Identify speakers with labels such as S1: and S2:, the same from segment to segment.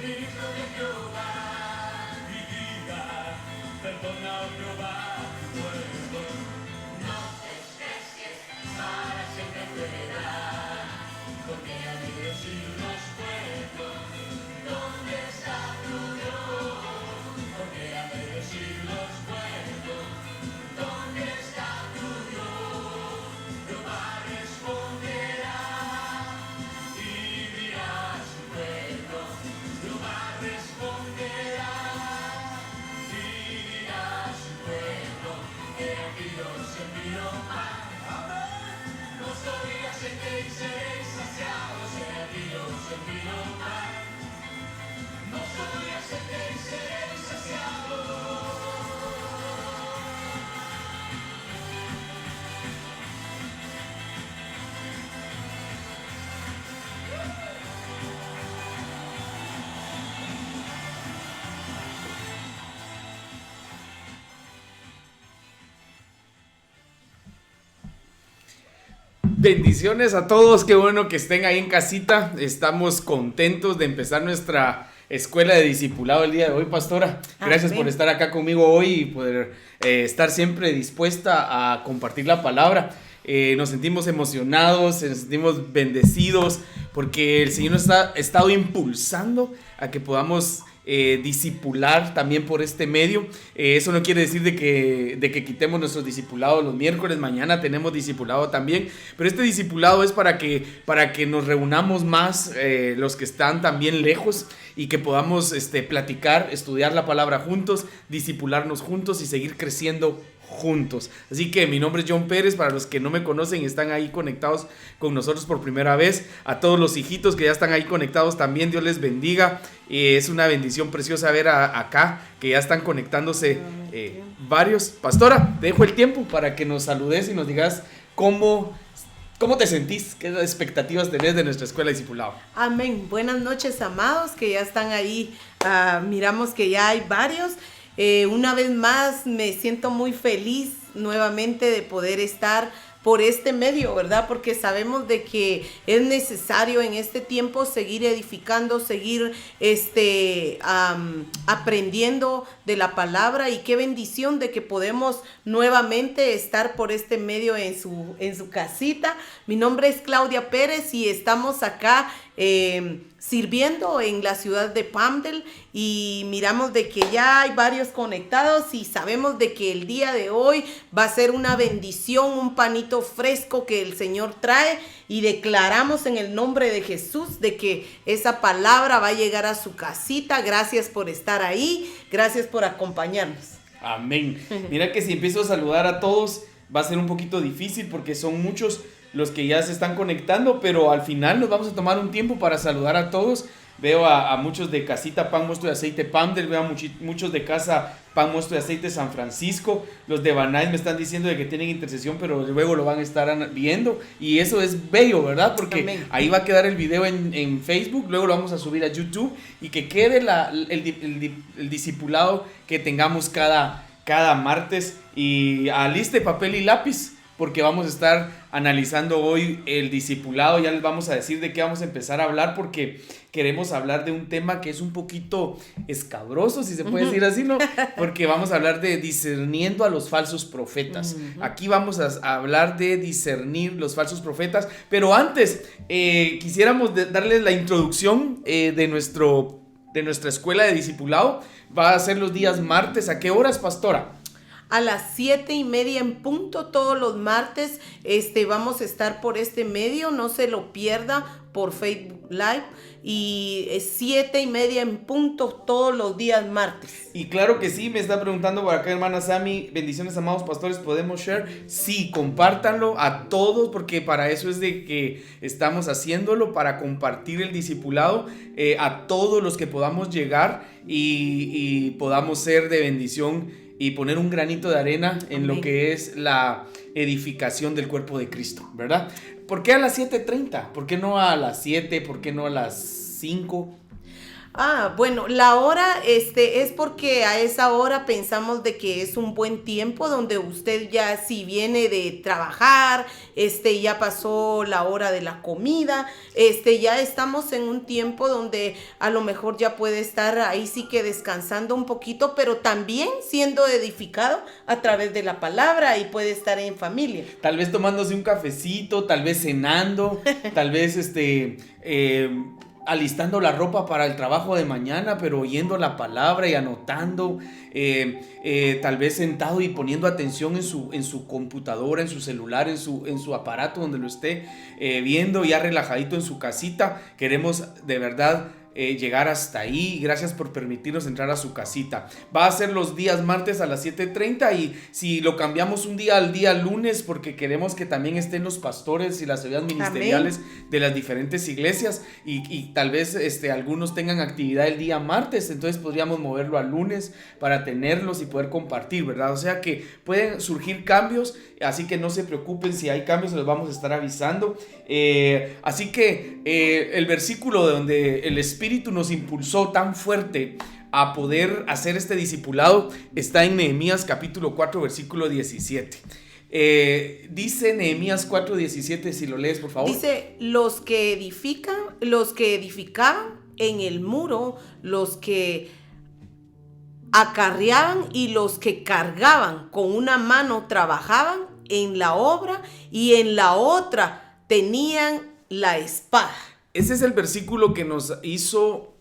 S1: Espíritu de Jehová y diga, perdona, oh Jehová, tu pueblo. No desprecies, para siempre tu heredad, porque a ti de siglos pueblos. ¿Dónde está tu Dios? Porque a ti de siglos pueblos. ¿Dónde está tu Dios? Jehová responderá y dirá a su pueblo. Jehová responderá y dirá a su pueblo. He aquí os envío pan. No soy aceite y seréis saciados. He aquí os envío pan. No soy aceite y seréis saciados.
S2: Bendiciones a todos, qué bueno que estén ahí en casita. Estamos contentos de empezar nuestra escuela de discipulado el día de hoy, pastora. Gracias
S3: Amén.
S2: por estar acá conmigo hoy y poder estar siempre dispuesta a compartir la palabra. Nos sentimos emocionados, nos sentimos bendecidos porque el Señor nos ha estado impulsando a que podamos discipular también por este medio. Eso no quiere decir de que quitemos nuestros discipulados los miércoles. Mañana tenemos discipulado también, pero este discipulado es para que nos reunamos más, los que están también lejos, y que podamos platicar, estudiar la palabra juntos, discipularnos juntos y seguir creciendo juntos. Así que mi nombre es John Pérez. Para los que no me conocen y están ahí conectados con nosotros por primera vez, a todos los hijitos que ya están ahí conectados también, Dios les bendiga. Es una bendición preciosa ver acá que ya están conectándose varios. Pastora, te dejo el tiempo para que nos saludes y nos digas cómo te sentís, qué expectativas tenés de nuestra escuela de discipulado.
S3: Amén. Buenas noches, amados, que ya están ahí. Miramos que ya hay varios. Una vez más me siento muy feliz nuevamente de poder estar por este medio, ¿verdad? Porque sabemos de que es necesario en este tiempo seguir edificando, seguir aprendiendo de la palabra, y qué bendición de que podemos nuevamente estar por este medio en su casita. Mi nombre es Claudia Pérez y estamos acá sirviendo en la ciudad de Palmdale, y miramos de que ya hay varios conectados y sabemos de que el día de hoy va a ser una bendición, un panito fresco que el Señor trae, y declaramos en el nombre de Jesús de que esa palabra va a llegar a su casita. Gracias por estar ahí, gracias por acompañarnos.
S2: Amén. Mira que si empiezo a saludar a todos va a ser un poquito difícil porque son muchos los que ya se están conectando, pero al final nos vamos a tomar un tiempo para saludar a todos. Veo a muchos de Casita Pan Mosto y Aceite Palmdale, veo a muchos de Casa Pan Mosto y Aceite San Francisco. Los de Banay me están diciendo de que tienen intercesión, pero luego lo van a estar viendo, y eso es bello, ¿verdad? Porque
S3: Amén.
S2: ahí va a quedar el video en Facebook, luego lo vamos a subir a YouTube, y que quede el discipulado que tengamos cada martes. Y aliste papel y lápiz, porque vamos a estar analizando hoy el discipulado. Ya les vamos a decir de qué vamos a empezar a hablar, porque queremos hablar de un tema que es un poquito escabroso, si se puede decir así, ¿no? Porque vamos a hablar de discerniendo a los falsos profetas. Aquí vamos a hablar de discernir los falsos profetas, pero antes quisiéramos darles la introducción de nuestra escuela de discipulado. Va a ser los días martes. ¿A qué horas, pastora?
S3: A las 7:30 en punto todos los martes. Vamos a estar por este medio, no se lo pierda, por Facebook Live, y 7:30 en punto todos los días martes.
S2: Y claro que sí, me está preguntando por acá hermana Sammy, bendiciones amados pastores, ¿podemos share? Sí, compártanlo a todos, porque para eso es de que estamos haciéndolo, para compartir el discipulado a todos los que podamos llegar y podamos ser de bendición y poner un granito de arena en lo que es la edificación del cuerpo de Cristo, ¿verdad? ¿Por qué a las 7:30? ¿Por qué no a las 7? ¿Por qué no a las 5?
S3: Bueno, la hora es porque a esa hora pensamos de que es un buen tiempo donde usted ya si viene de trabajar, ya pasó la hora de la comida, ya estamos en un tiempo donde a lo mejor ya puede estar ahí sí que descansando un poquito, pero también siendo edificado a través de la palabra y puede estar en familia.
S2: Tal vez tomándose un cafecito, tal vez cenando, tal vez alistando la ropa para el trabajo de mañana, pero oyendo la palabra y anotando, tal vez sentado y poniendo atención en su computadora, en su celular, en su aparato donde lo esté viendo, ya relajadito en su casita. Queremos de verdad llegar hasta ahí. Gracias por permitirnos entrar a su casita. Va a ser los días martes a las 7:30 y si lo cambiamos un día al día lunes porque queremos que también estén los pastores y las ayudas ministeriales de las diferentes iglesias y tal vez algunos tengan actividad el día martes, entonces podríamos moverlo al lunes para tenerlos y poder compartir, ¿verdad? O sea que pueden surgir cambios, así que no se preocupen, si hay cambios se los vamos a estar avisando. Así que el versículo donde el Espíritu nos impulsó tan fuerte a poder hacer este discipulado está en Nehemías capítulo 4 versículo 17. Dice Nehemías 4:17, si lo lees por favor.
S3: Dice, los que edificaban en el muro, los que acarreaban y los que cargaban con una mano trabajaban en la obra y en la otra tenían la espada.
S2: Ese es el versículo que nos hizo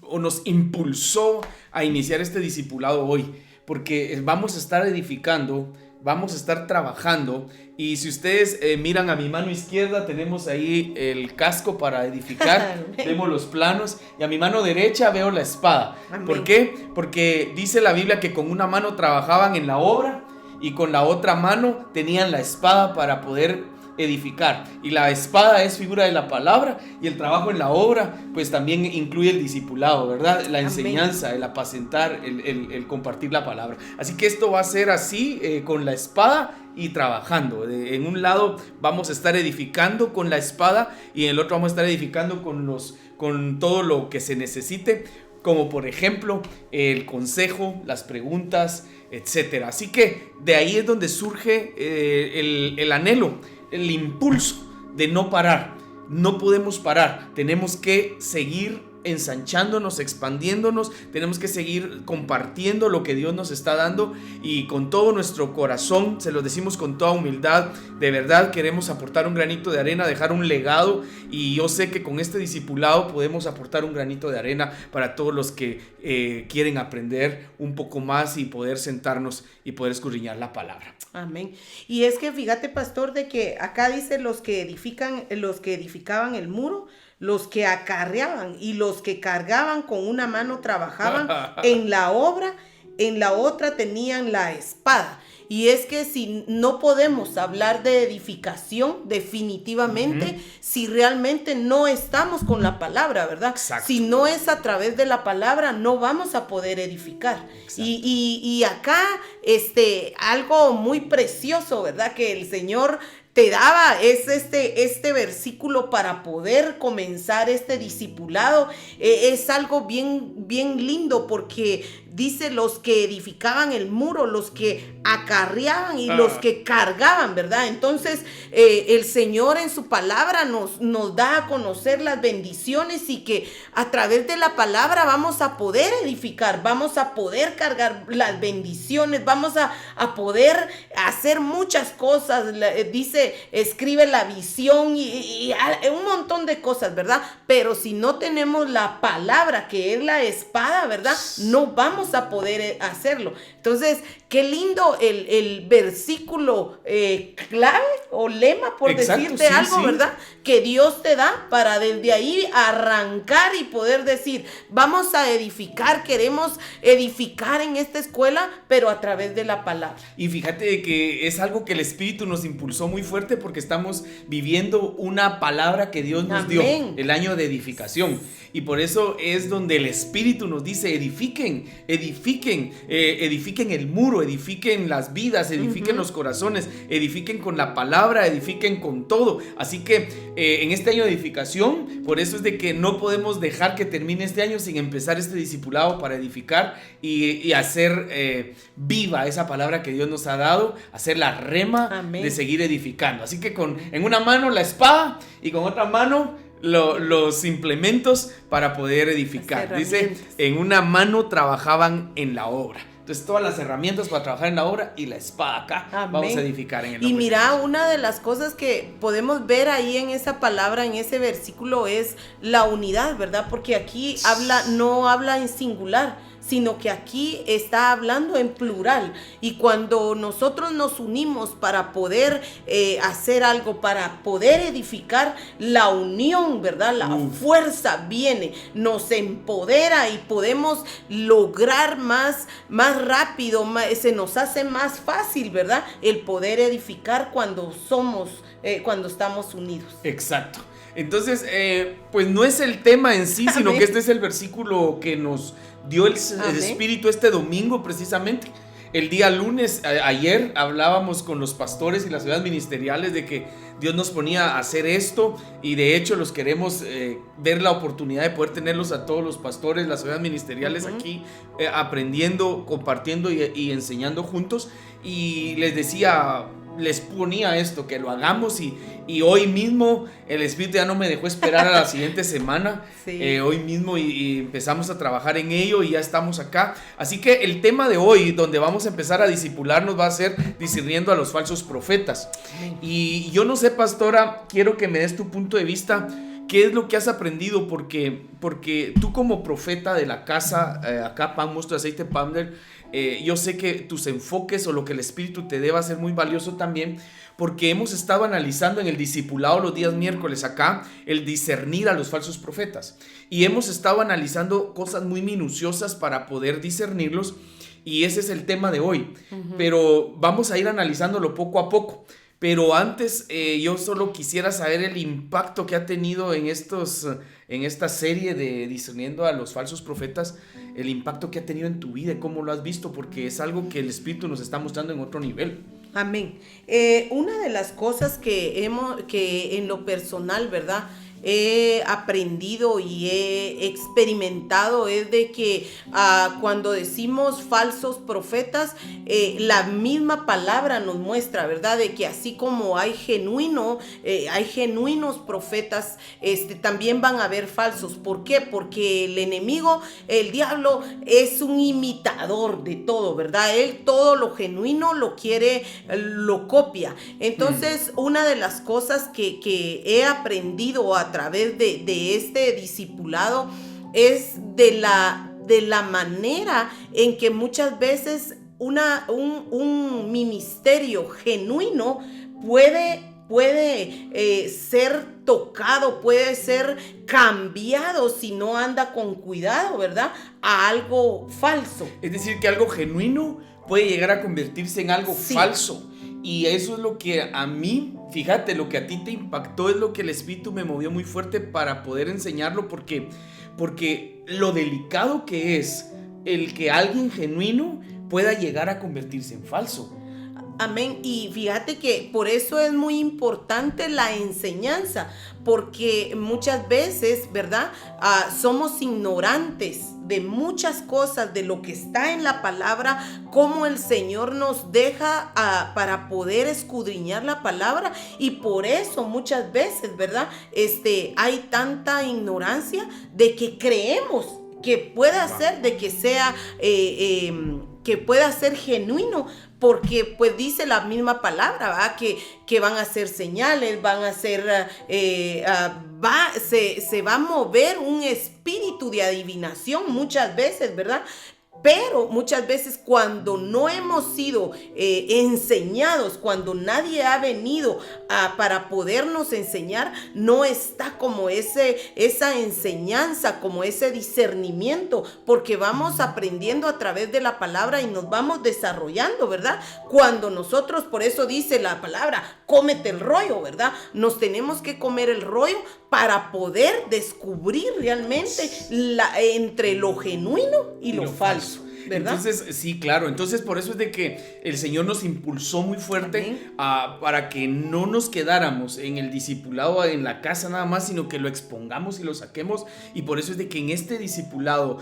S2: o nos impulsó a iniciar este discipulado hoy, porque vamos a estar edificando, vamos a estar trabajando, y si ustedes miran a mi mano izquierda tenemos ahí el casco para edificar, vemos los planos, y a mi mano derecha veo la espada.
S3: Amén.
S2: ¿Por qué? Porque dice la Biblia que con una mano trabajaban en la obra y con la otra mano tenían la espada para poder edificar, y la espada es figura de la palabra, y el trabajo en la obra pues también incluye el discipulado, ¿verdad? La enseñanza, el apacentar, el compartir la palabra. Así que esto va a ser así, con la espada y trabajando. En un lado vamos a estar edificando con la espada y en el otro vamos a estar edificando con todo lo que se necesite, como por ejemplo el consejo, las preguntas, etcétera. Así que de ahí es donde surge el anhelo, el impulso de no parar. No podemos parar, tenemos que seguir ensanchándonos, expandiéndonos, tenemos que seguir compartiendo lo que Dios nos está dando, y con todo nuestro corazón, se lo decimos con toda humildad, de verdad queremos aportar un granito de arena, dejar un legado, y yo sé que con este discipulado podemos aportar un granito de arena para todos los que quieren aprender un poco más y poder sentarnos y poder escudriñar la palabra.
S3: Amén. Y es que fíjate, pastor, de que acá dice los que edificaban el muro, los que acarreaban y los que cargaban con una mano trabajaban en la obra, en la otra tenían la espada. Y es que si no podemos hablar de edificación definitivamente, si realmente no estamos con la palabra, ¿verdad?
S2: Exacto.
S3: Si no es a través de la palabra, no vamos a poder edificar. Y acá, algo muy precioso, ¿verdad? Que el Señor te daba es este versículo para poder comenzar este discipulado. Es algo bien, bien lindo, porque dice los que edificaban el muro, los que acarreaban y los que cargaban, ¿verdad? Entonces el Señor en su palabra nos da a conocer las bendiciones, y que a través de la palabra vamos a poder edificar, vamos a poder cargar las bendiciones, vamos a poder hacer muchas cosas. Dice, escribe la visión y un montón de cosas, ¿verdad? Pero si no tenemos la palabra, que es la espada, ¿verdad? No vamos a poder hacerlo. Entonces, qué lindo el versículo clave o lema, por
S2: Exacto,
S3: decirte
S2: sí,
S3: algo,
S2: sí,
S3: ¿verdad? Que Dios te da para desde ahí arrancar y poder decir, vamos a edificar, queremos edificar en esta escuela, pero a través de la palabra.
S2: Y fíjate que es algo que el Espíritu nos impulsó muy fuerte, porque estamos viviendo una palabra que Dios nos dio, el año de edificación. Y por eso es donde el Espíritu nos dice, edifiquen el muro, edifiquen las vidas, edifiquen los corazones, edifiquen con la palabra, edifiquen con todo. Así que en este año de edificación, por eso es de que no podemos dejar que termine este año sin empezar este discipulado para edificar y hacer viva esa palabra que Dios nos ha dado, hacer la rema. Amén. De seguir edificando. Así que en una mano la espada y con otra mano los implementos para poder edificar. Dice, en una mano trabajaban en la obra. Entonces todas las herramientas para trabajar en la obra y la espada acá. Amén. Vamos a edificar en el nombre.
S3: Y mira, una de las cosas que podemos ver ahí en esa palabra, en ese versículo, es la unidad, ¿verdad? Porque aquí no habla en singular, sino que aquí está hablando en plural. Y cuando nosotros nos unimos para poder hacer algo, para poder edificar, la unión, ¿verdad? La fuerza viene, nos empodera y podemos lograr más rápido, se nos hace más fácil, ¿verdad? El poder edificar cuando estamos unidos.
S2: Exacto. Entonces, pues no es el tema en sí, sino que este es el versículo que nos dio el Espíritu este domingo precisamente. El día lunes, ayer, hablábamos con los pastores y las ciudades ministeriales de que Dios nos ponía a hacer esto, y de hecho los queremos ver la oportunidad de poder tenerlos a todos los pastores, las ciudades ministeriales aquí aprendiendo, compartiendo y enseñando juntos. Y les ponía esto, que lo hagamos, y hoy mismo el Espíritu ya no me dejó esperar a la siguiente semana. Sí. Hoy mismo y empezamos a trabajar en ello y ya estamos acá. Así que el tema de hoy, donde vamos a empezar a discipularnos, va a ser discerniendo a los falsos profetas. Y yo no sé, pastora, quiero que me des tu punto de vista. ¿Qué es lo que has aprendido? Porque tú como profeta de la casa, acá Pan, Mosto, Aceite, Pamler, yo sé que tus enfoques o lo que el Espíritu te dé va a ser muy valioso también, porque hemos estado analizando en el discipulado los días miércoles acá el discernir a los falsos profetas, y hemos estado analizando cosas muy minuciosas para poder discernirlos, y ese es el tema de hoy. Pero vamos a ir analizándolo poco a poco. Pero antes, yo solo quisiera saber el impacto que ha tenido en esta serie de discerniendo a los falsos profetas, el impacto que ha tenido en tu vida y cómo lo has visto, porque es algo que el Espíritu nos está mostrando en otro nivel.
S3: Amén. Una de las cosas que en lo personal, ¿verdad?, he aprendido y he experimentado es de que cuando decimos falsos profetas, la misma palabra nos muestra, ¿verdad?, de que así como hay genuinos profetas, también van a haber falsos. ¿Por qué? Porque el enemigo, el diablo, es un imitador de todo, ¿verdad? Él todo lo genuino lo quiere, lo copia. Entonces, una de las cosas que he aprendido a través de este discipulado es de la manera en que muchas veces un ministerio genuino puede ser tocado, puede ser cambiado si no anda con cuidado, ¿verdad?, a algo falso.
S2: Es decir, que algo genuino puede llegar a convertirse en algo falso. Y eso es lo que a mí, fíjate, lo que a ti te impactó es lo que el Espíritu me movió muy fuerte para poder enseñarlo, porque lo delicado que es el que alguien genuino pueda llegar a convertirse en falso.
S3: Amén. Y fíjate que por eso es muy importante la enseñanza, porque muchas veces, ¿verdad?, somos ignorantes de muchas cosas, de lo que está en la palabra, cómo el Señor nos deja para poder escudriñar la palabra, y por eso muchas veces, ¿verdad?, hay tanta ignorancia de que creemos que pueda ser, de que sea que pueda ser genuino, porque pues dice la misma palabra, ¿verdad?, que van a hacer señales, van a hacer, se va a mover un espíritu de adivinación muchas veces, ¿verdad? Pero muchas veces cuando no hemos sido enseñados, cuando nadie ha venido para podernos enseñar, no está como esa enseñanza, como ese discernimiento, porque vamos aprendiendo a través de la palabra y nos vamos desarrollando, ¿verdad? Cuando nosotros, por eso dice la palabra, cómete el rollo, ¿verdad? Nos tenemos que comer el rollo para poder descubrir realmente entre lo genuino y lo falso. ¿verdad?
S2: Entonces, sí, claro. Entonces, por eso es de que el Señor nos impulsó muy fuerte para que no nos quedáramos en el discipulado en la casa nada más, sino que lo expongamos y lo saquemos. Y por eso es de que en este discipulado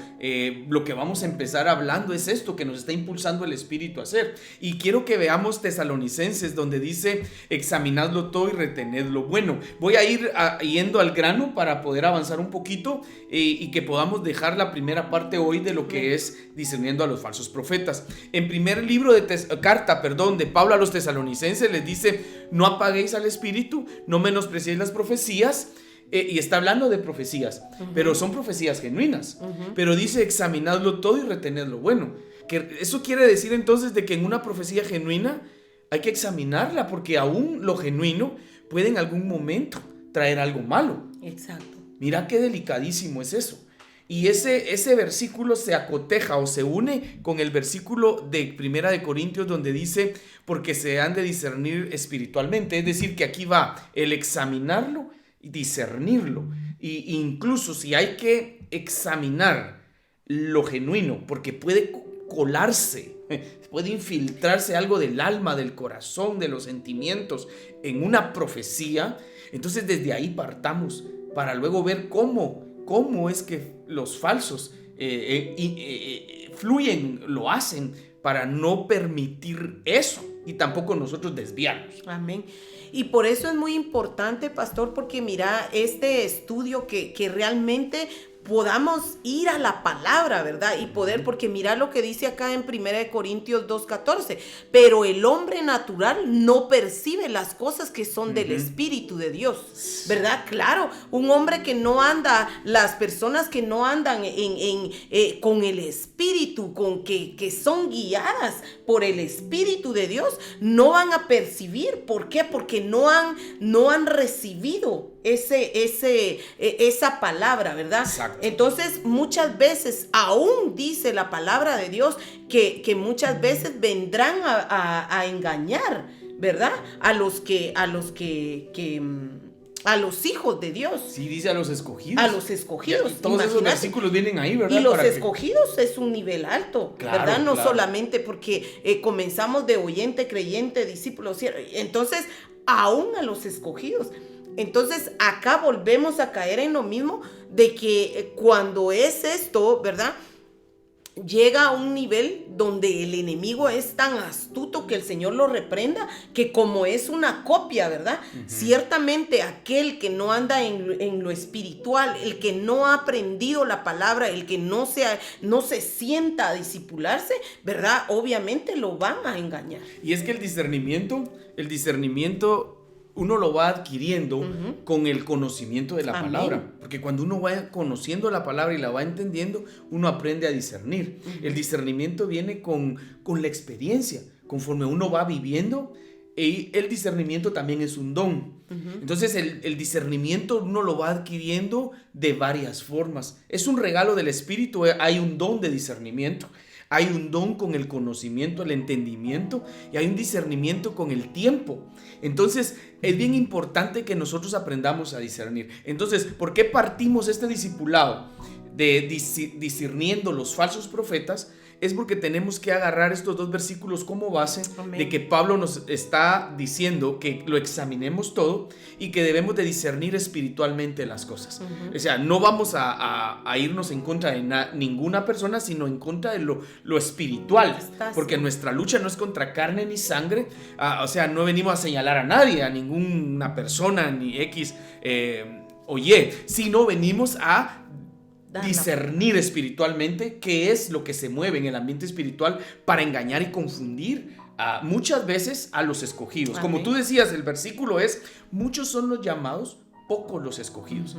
S2: lo que vamos a empezar hablando es esto que nos está impulsando el Espíritu a hacer. Y quiero que veamos Tesalonicenses, donde dice: examinadlo todo y retened lo bueno. Voy a ir yendo al grano para poder avanzar un poquito y que podamos dejar la primera parte hoy de lo que es discerniendo a los falsos profetas. En primer libro de carta de Pablo a los tesalonicenses les dice: no apaguéis al Espíritu, no menospreciéis las profecías. Y está hablando de profecías, pero son profecías genuinas. Pero dice: examinadlo todo y retened lo bueno. Que eso quiere decir entonces de que en una profecía genuina hay que examinarla, porque aún lo genuino puede en algún momento traer algo malo.
S3: Exacto.
S2: Mira qué delicadísimo es eso. Y ese versículo se acoteja o se une con el versículo de 1 de Corintios, donde dice: porque se han de discernir espiritualmente. Es decir, que aquí va el examinarlo y discernirlo. Y incluso si hay que examinar lo genuino, porque puede colarse, puede infiltrarse algo del alma, del corazón, de los sentimientos en una profecía, entonces desde ahí partamos para luego ver cómo es que los falsos fluyen, lo hacen, para no permitir eso y tampoco nosotros desviarnos.
S3: Amén. Y por eso es muy importante, pastor, porque mira, este estudio que realmente podamos ir a la palabra, ¿verdad? Y poder, porque mira lo que dice acá en 1 Corintios 2:14, pero el hombre natural no percibe las cosas que son del Espíritu de Dios, ¿verdad? Claro, un hombre que no anda, las personas que no andan con el Espíritu, con que son guiadas por el Espíritu de Dios, no van a percibir. ¿Por qué? Porque no han recibido esa palabra, ¿verdad?
S2: Exacto.
S3: Entonces muchas veces aún dice la palabra de Dios que muchas veces vendrán a engañar, ¿verdad? A los hijos de Dios.
S2: Sí, dice a los escogidos.
S3: A los escogidos.
S2: Ya, todos esos versículos vienen ahí, ¿verdad?
S3: Y los escogidos es un nivel alto,
S2: claro,
S3: ¿verdad? No
S2: claro.
S3: solamente porque comenzamos de oyente, creyente, discípulo, entonces aún a los escogidos. Entonces acá volvemos a caer en lo mismo de que cuando es esto, ¿verdad? Llega a un nivel donde el enemigo es tan astuto que el Señor lo reprenda, que como es una copia, ¿verdad? Ciertamente aquel que no anda en lo espiritual, el que no ha aprendido la palabra, el que no se sienta a discipularse, ¿verdad? Obviamente lo van a engañar.
S2: Y es que el discernimiento uno lo va adquiriendo con el conocimiento de la
S3: Amén.
S2: palabra. Porque cuando uno va conociendo la palabra y la va entendiendo, uno aprende a discernir. El discernimiento viene con la experiencia. Conforme uno va viviendo, y el discernimiento también es un don. Entonces el discernimiento uno lo va adquiriendo de varias formas. Es un regalo del Espíritu. Hay un don de discernimiento. Hay un don con el conocimiento, el entendimiento, y hay un discernimiento con el tiempo. Entonces, es bien importante que nosotros aprendamos a discernir. Entonces, ¿por qué partimos este discipulado de discerniendo los falsos profetas? Es porque tenemos que agarrar estos dos versículos como base. Amén. De que Pablo nos está diciendo que lo examinemos todo y que debemos de discernir espiritualmente las cosas. O sea, no vamos a irnos en contra de ninguna persona, sino en contra de lo espiritual. Porque nuestra lucha no es contra carne ni sangre. O sea, no venimos a señalar a nadie, a ninguna persona, ni X o Y, sino venimos a discernir espiritualmente qué es lo que se mueve en el ambiente espiritual para engañar y confundir muchas veces a los escogidos. Amén. Como tú decías, el versículo es: muchos son los llamados, pocos los escogidos.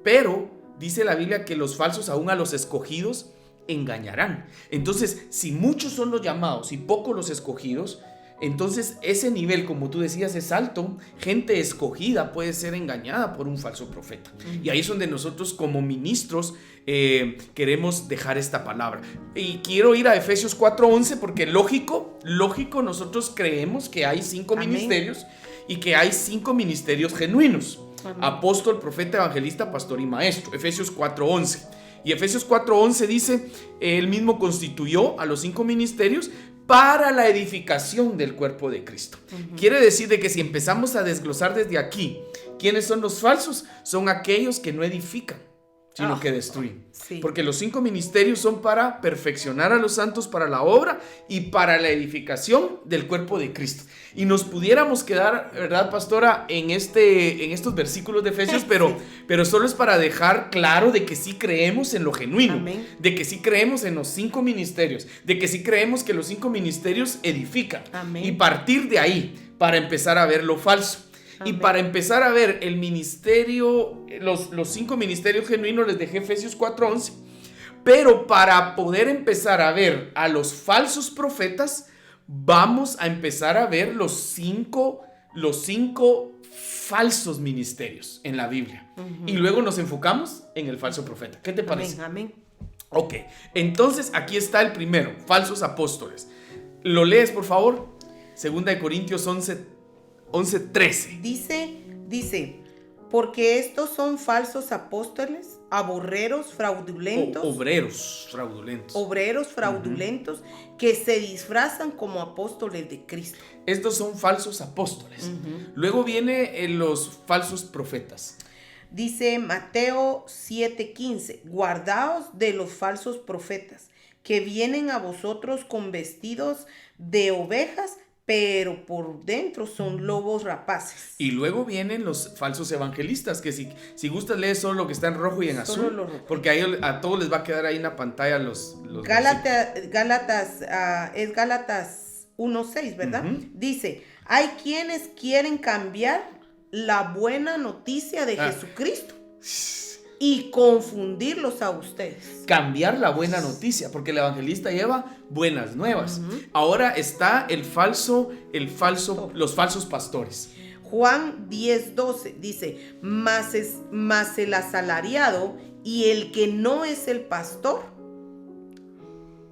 S2: Pero dice la Biblia que los falsos aún a los escogidos engañarán. Entonces, si muchos son los llamados y pocos los escogidos, entonces ese nivel, como tú decías, es alto. Gente escogida puede ser engañada por un falso profeta. Y ahí es donde nosotros como ministros queremos dejar esta palabra. Y quiero ir a Efesios 4:11 porque lógico, nosotros creemos que hay 5 ministerios y que hay 5 ministerios genuinos. Amén. Apóstol, profeta, evangelista, pastor y maestro. Efesios 4:11. Y Efesios 4:11 dice, él mismo constituyó a los 5 ministerios para la edificación del cuerpo de Cristo. Quiere decir de que si empezamos a desglosar desde aquí, ¿quiénes son los falsos? Son aquellos que no edifican, sino que destruyen.
S3: Sí.
S2: Porque los 5 ministerios son para perfeccionar a los santos para la obra y para la edificación del cuerpo de Cristo. Y nos pudiéramos quedar, ¿verdad, pastora? En estos versículos de Efesios, pero solo es para dejar claro de que sí creemos en lo genuino.
S3: Amén.
S2: De que sí creemos en los 5 ministerios. De que sí creemos que los 5 ministerios edifican.
S3: Amén.
S2: Y partir de ahí para empezar a ver lo falso. Y
S3: Amén.
S2: para empezar a ver el ministerio, los 5 ministerios genuinos, les dejé Efesios 4:11. Pero para poder empezar a ver a los falsos profetas, vamos a empezar a ver los cinco falsos ministerios en la Biblia. Y luego nos enfocamos en el falso profeta. ¿Qué te parece?
S3: Amén.
S2: Ok, entonces aquí está el primero, falsos apóstoles. ¿Lo lees, por favor? 2 Corintios 11:13.
S3: Dice, porque estos son falsos apóstoles, obreros fraudulentos,
S2: Obreros fraudulentos.
S3: que se disfrazan como apóstoles de Cristo.
S2: Estos son falsos apóstoles. Luego viene los falsos profetas.
S3: Dice Mateo 7:15, guardaos de los falsos profetas, que vienen a vosotros con vestidos de ovejas, pero por dentro son lobos rapaces.
S2: Y luego vienen los falsos evangelistas, que si gustas lees solo lo que está en rojo y en
S3: Solo
S2: azul,
S3: lo rojo.
S2: porque ahí a todos les va a quedar ahí en la pantalla los
S3: Gálatas 1:6, ¿verdad? Dice, hay quienes quieren cambiar la buena noticia de Jesucristo y confundirlos a ustedes.
S2: cambiar la buena noticia, porque el evangelista lleva buenas nuevas. Ahora está los falsos pastores.
S3: Juan 10:12 dice, mas el asalariado y el que no es el pastor,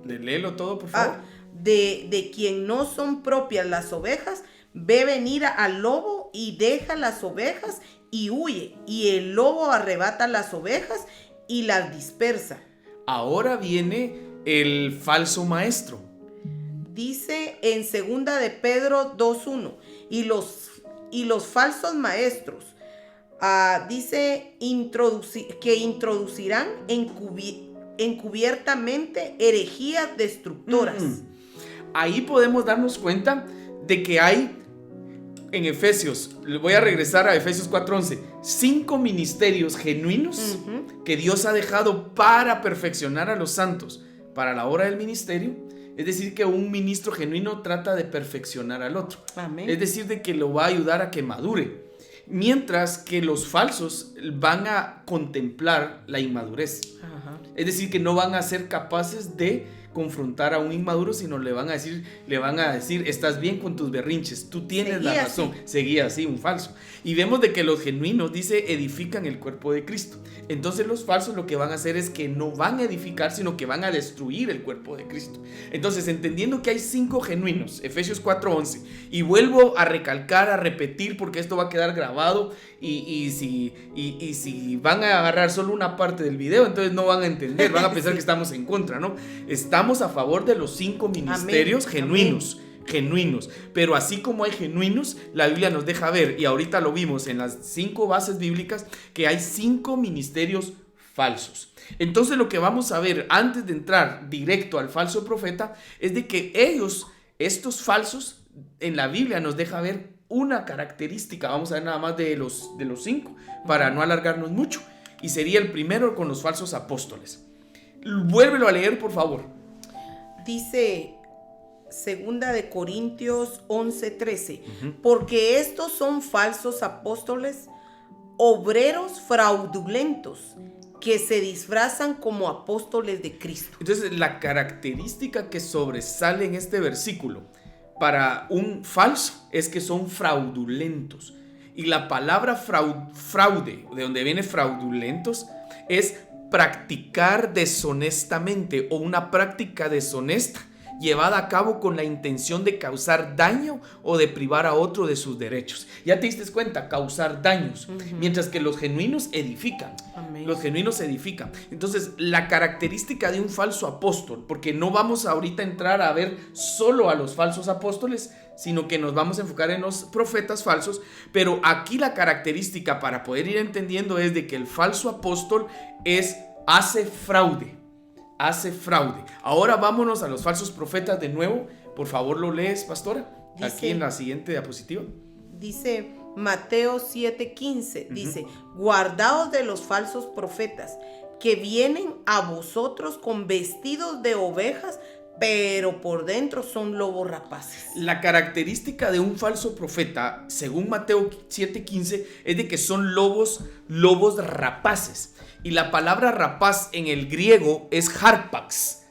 S2: Léelo todo, por favor.
S3: de quien no son propias las ovejas, ve venir al lobo y deja las ovejas y huye, y el lobo arrebata las ovejas y las dispersa.
S2: Ahora viene el falso maestro.
S3: Dice en 2 de Pedro 2:1, y los falsos maestros, dice que introducirán encubiertamente herejías destructoras.
S2: Ahí podemos darnos cuenta de que hay en Efesios, voy a regresar a Efesios 4:11, 5 ministerios genuinos que Dios ha dejado para perfeccionar a los santos para la obra del ministerio. Es decir, que un ministro genuino trata de perfeccionar al otro.
S3: Amén.
S2: Es decir, de que lo va a ayudar a que madure. Mientras que los falsos van a contemplar la inmadurez.
S3: Ajá.
S2: Es decir, que no van a ser capaces de confrontar a un inmaduro, sino le van a decir, estás bien con tus berrinches, tú tienes
S3: Seguí
S2: la razón.
S3: así.
S2: Seguía así, un falso. Y vemos de que los genuinos, dice, edifican el cuerpo de Cristo. Entonces los falsos lo que van a hacer es que no van a edificar, sino que van a destruir el cuerpo de Cristo. Entonces, entendiendo que hay 5 genuinos, Efesios 4:11, y vuelvo a recalcar, a repetir, porque esto va a quedar grabado, y si van a agarrar solo una parte del video, entonces no van a entender, van a pensar que estamos en contra, ¿no? Estamos a favor de los 5 ministerios genuinos. Pero así como hay genuinos, la Biblia nos deja ver, y ahorita lo vimos en las 5 bases bíblicas, que hay 5 ministerios falsos. Entonces lo que vamos a ver antes de entrar directo al falso profeta es de que estos falsos, en la Biblia nos deja ver una característica. Vamos a ver nada más de los 5 para no alargarnos mucho, y sería el primero con los falsos apóstoles. Vuélvelo a leer, por favor.
S3: Dice 2 de Corintios 11:13, porque estos son falsos apóstoles, obreros fraudulentos, que se disfrazan como apóstoles de Cristo.
S2: Entonces, la característica que sobresale en este versículo para un falso es que son fraudulentos. Y la palabra fraude, de donde viene fraudulentos, es practicar deshonestamente, o una práctica deshonesta llevada a cabo con la intención de causar daño o de privar a otro de sus derechos. Ya te diste cuenta, causar daños, mientras que los genuinos edifican.
S3: Amén.
S2: Los genuinos edifican. Entonces, la característica de un falso apóstol, porque no vamos ahorita a entrar a ver solo a los falsos apóstoles, sino que nos vamos a enfocar en los profetas falsos, pero aquí la característica para poder ir entendiendo es de que el falso apóstol hace fraude. Ahora vámonos a los falsos profetas de nuevo. Por favor, lo lees, pastora, aquí en la siguiente diapositiva.
S3: Dice Mateo 7:15, dice, guardaos de los falsos profetas que vienen a vosotros con vestidos de ovejas, pero por dentro son lobos rapaces.
S2: La característica de un falso profeta, según Mateo 7:15, es de que son lobos rapaces. Y la palabra rapaz en el griego es harpax,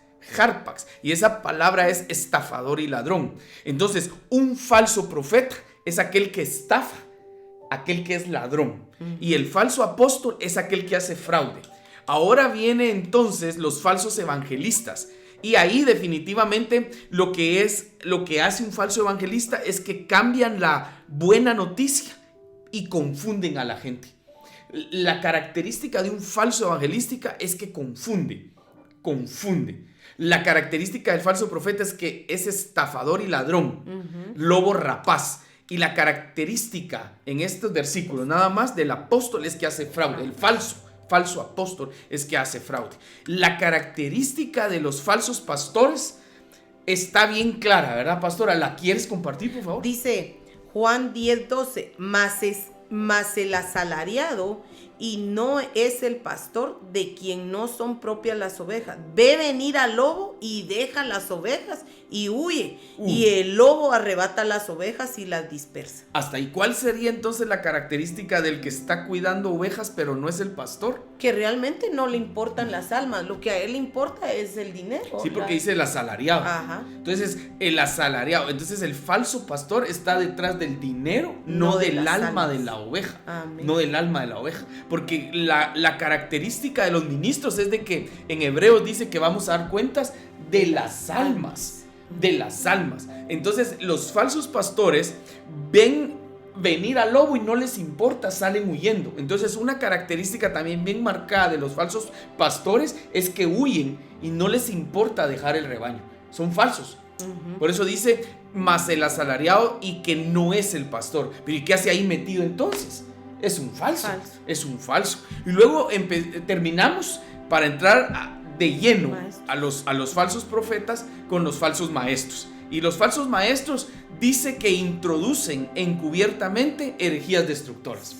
S2: y esa palabra es estafador y ladrón. Entonces, un falso profeta es aquel que estafa, aquel que es ladrón. Y el falso apóstol es aquel que hace fraude. Ahora viene entonces los falsos evangelistas. Y ahí definitivamente lo que hace un falso evangelista es que cambian la buena noticia y confunden a la gente. La característica de un falso evangelista es que confunde. La característica del falso profeta es que es estafador y ladrón, lobo rapaz. Y la característica en estos versículos nada más del apóstol es que hace fraude. El falso apóstol es que hace fraude. La característica de los falsos pastores está bien clara, ¿verdad, pastora? ¿La quieres compartir, por favor?
S3: Dice Juan 10:12, mas el asalariado y no es el pastor, de quien no son propias las ovejas, ve venir al lobo y deja las ovejas y huye, y el lobo arrebata las ovejas y las dispersa.
S2: Hasta ahí, ¿cuál sería entonces la característica del que está cuidando ovejas pero no es el pastor?
S3: Que realmente no le importan las almas, lo que a él le importa es el dinero.
S2: Sí, porque dice el asalariado.
S3: Ajá.
S2: Entonces, el asalariado. Entonces, el falso pastor está detrás del dinero, no
S3: de
S2: del
S3: las
S2: alma
S3: almas.
S2: de la oveja.
S3: Amén.
S2: No del alma de la oveja. Porque la característica de los ministros es de que en Hebreos dice que vamos a dar cuentas de las almas. De las almas. Entonces, los falsos pastores ven venir al lobo y no les importa, salen huyendo. Entonces, una característica también bien marcada de los falsos pastores es que huyen y no les importa dejar el rebaño. Son falsos. Por eso dice, mas el asalariado y que no es el pastor. Pero ¿y qué hace ahí metido entonces? Es un falso. Es un falso. Y luego terminamos para entrar de lleno a los falsos profetas con los falsos maestros. Y los falsos maestros dice que introducen encubiertamente herejías destructoras.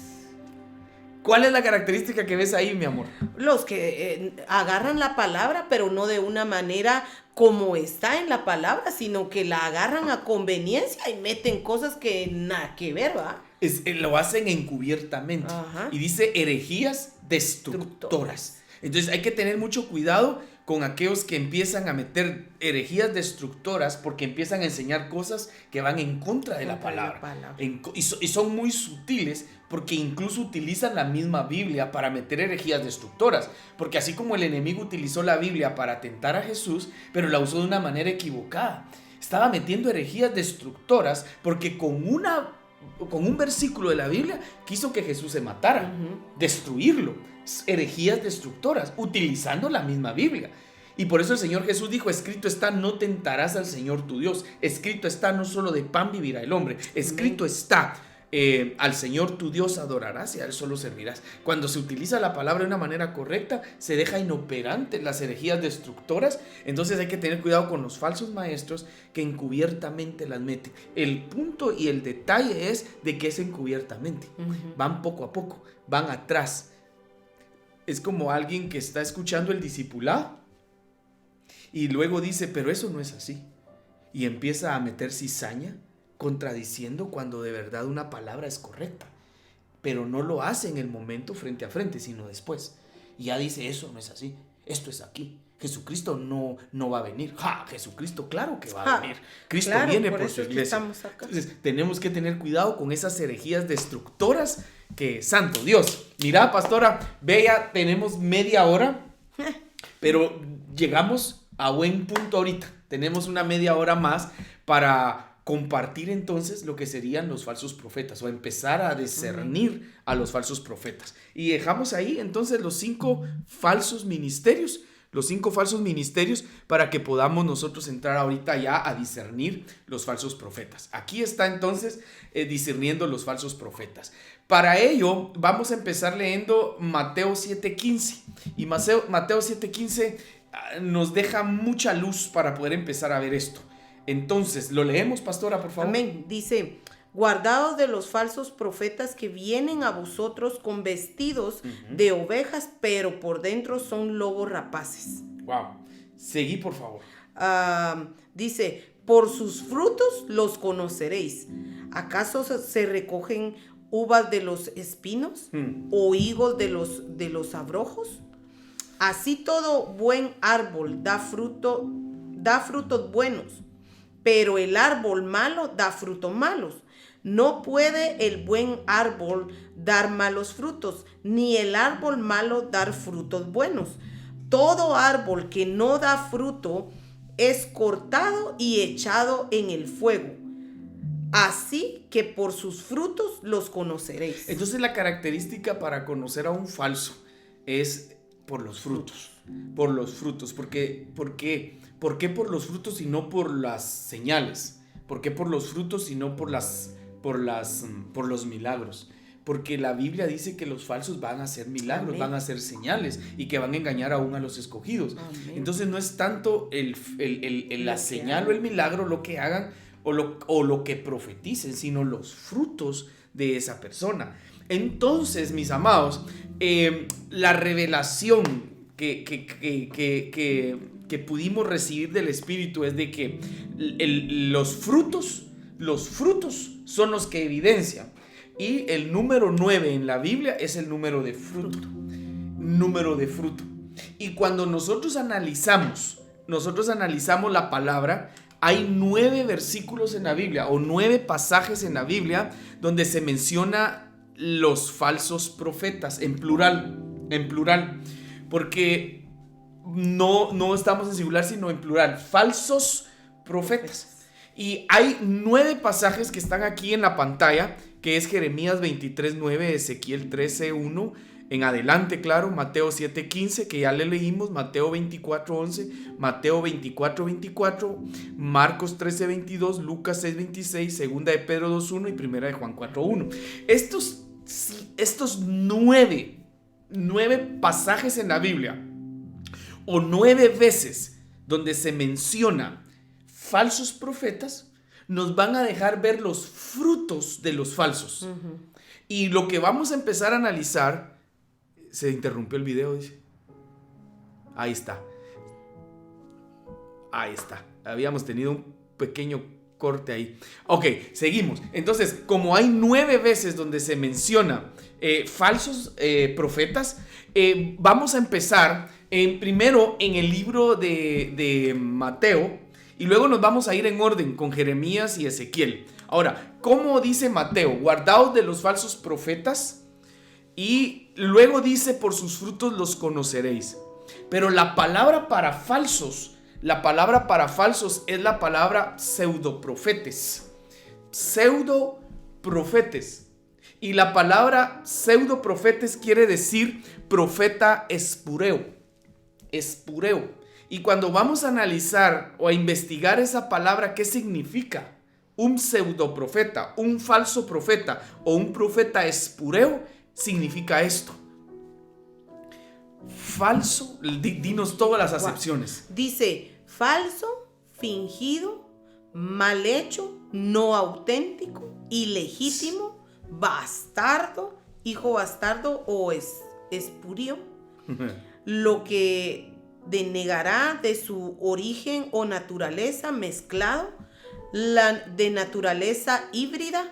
S2: ¿Cuál es la característica que ves ahí, mi amor?
S3: Los que agarran la palabra, pero no de una manera como está en la palabra, sino que la agarran a conveniencia y meten cosas que nada que ver, ¿va?
S2: Lo hacen encubiertamente.
S3: Ajá.
S2: Y dice herejías destructoras. Entonces hay que tener mucho cuidado con aquellos que empiezan a meter herejías destructoras porque empiezan a enseñar cosas que van en contra de la palabra. Y son muy sutiles porque incluso utilizan la misma Biblia para meter herejías destructoras. Porque así como el enemigo utilizó la Biblia para tentar a Jesús, pero la usó de una manera equivocada. Estaba metiendo herejías destructoras porque con un versículo de la Biblia quiso que Jesús se matara, destruirlo. Herejías destructoras, utilizando la misma Biblia. Y por eso el Señor Jesús dijo, escrito está, no tentarás al Señor tu Dios. Escrito está, no solo de pan vivirá el hombre. Escrito está, al Señor tu Dios adorarás y a Él solo servirás. Cuando se utiliza la palabra de una manera correcta, se deja inoperante las herejías destructoras. Entonces hay que tener cuidado con los falsos maestros que encubiertamente las meten. El punto y el detalle es de que es encubiertamente. Van poco a poco, van atrás. Es como alguien que está escuchando el discipulado y luego dice, pero eso no es así. Y empieza a meter cizaña, contradiciendo cuando de verdad una palabra es correcta. Pero no lo hace en el momento frente a frente, sino después. Y ya dice, eso no es así, esto es aquí. Jesucristo no va a venir. Jesucristo claro que va a venir. Cristo viene por su iglesia. Entonces tenemos que tener cuidado con esas herejías destructoras que, santo Dios. Mira, pastora, vea, tenemos media hora, pero llegamos a buen punto ahorita. Tenemos una media hora más para compartir entonces lo que serían los falsos profetas o empezar a discernir a los falsos profetas. Y dejamos ahí entonces los 5 falsos ministerios. Los 5 falsos ministerios para que podamos nosotros entrar ahorita ya a discernir los falsos profetas. Aquí está entonces discerniendo los falsos profetas. Para ello vamos a empezar leyendo Mateo 7:15. Y Mateo 7:15 nos deja mucha luz para poder empezar a ver esto. Entonces, ¿lo leemos, pastora, por favor?
S3: Amén. Dice: guardaos de los falsos profetas que vienen a vosotros con vestidos de ovejas, pero por dentro son lobos rapaces.
S2: Wow. Seguí, por favor.
S3: Dice: por sus frutos los conoceréis. ¿Acaso se recogen uvas de los espinos o higos de los abrojos? Así todo buen árbol da frutos buenos, pero el árbol malo da frutos malos. No puede el buen árbol dar malos frutos, ni el árbol malo dar frutos buenos. Todo árbol que no da fruto es cortado y echado en el fuego. Así que por sus frutos los conoceréis.
S2: Entonces la característica para conocer a un falso es por los frutos. Por los frutos. ¿Por qué por los frutos y no por las señales? ¿Por qué por los frutos y no por los milagros? Porque la Biblia dice que los falsos van a hacer milagros, Amén. Van a hacer señales y que van a engañar aún a los escogidos. Amén. Entonces no es tanto la señal o el milagro lo que hagan o lo que profeticen, sino los frutos de esa persona. Entonces, mis amados, la revelación que pudimos recibir del Espíritu es de que los frutos son los que evidencian. Y el número 9 en la Biblia es el número de fruto. Número de fruto. Y cuando nosotros analizamos la palabra, hay 9 versículos en la Biblia o 9 pasajes en la Biblia donde se menciona los falsos profetas en plural. Porque no estamos en singular, sino en plural. Falsos profetas. Y hay 9 pasajes que están aquí en la pantalla, que es Jeremías 23:9, Ezequiel 13:1, en adelante, claro, Mateo 7:15, que ya le leímos, Mateo 24:11, Mateo 24:24, Marcos 13:22, Lucas 6:26, Segunda de Pedro 2:1 y Primera de Juan 4:1. Estos 9 pasajes en la Biblia, o 9 veces donde se menciona falsos profetas, nos van a dejar ver los frutos de los falsos. Y lo que vamos a empezar a analizar, se interrumpió el video, dice. Ahí está. Habíamos tenido un pequeño corte ahí. Ok, seguimos. Entonces, como hay 9 veces donde se menciona falsos profetas, vamos a empezar primero en el libro de Mateo. Y luego nos vamos a ir en orden con Jeremías y Ezequiel. Ahora, ¿cómo dice Mateo? Guardaos de los falsos profetas. Y luego dice, por sus frutos los conoceréis. Pero la palabra para falsos es la palabra pseudoprofetes. Pseudoprofetes. Y la palabra pseudoprofetes quiere decir profeta espureo. Y cuando vamos a analizar o a investigar esa palabra, ¿qué significa? Un pseudoprofeta, un falso profeta o un profeta espureo significa esto. Falso, dinos todas las acepciones.
S3: Dice falso, fingido, mal hecho, no auténtico, ilegítimo, bastardo, hijo bastardo o espurio. Lo que denegará de su origen o naturaleza mezclado, de naturaleza híbrida.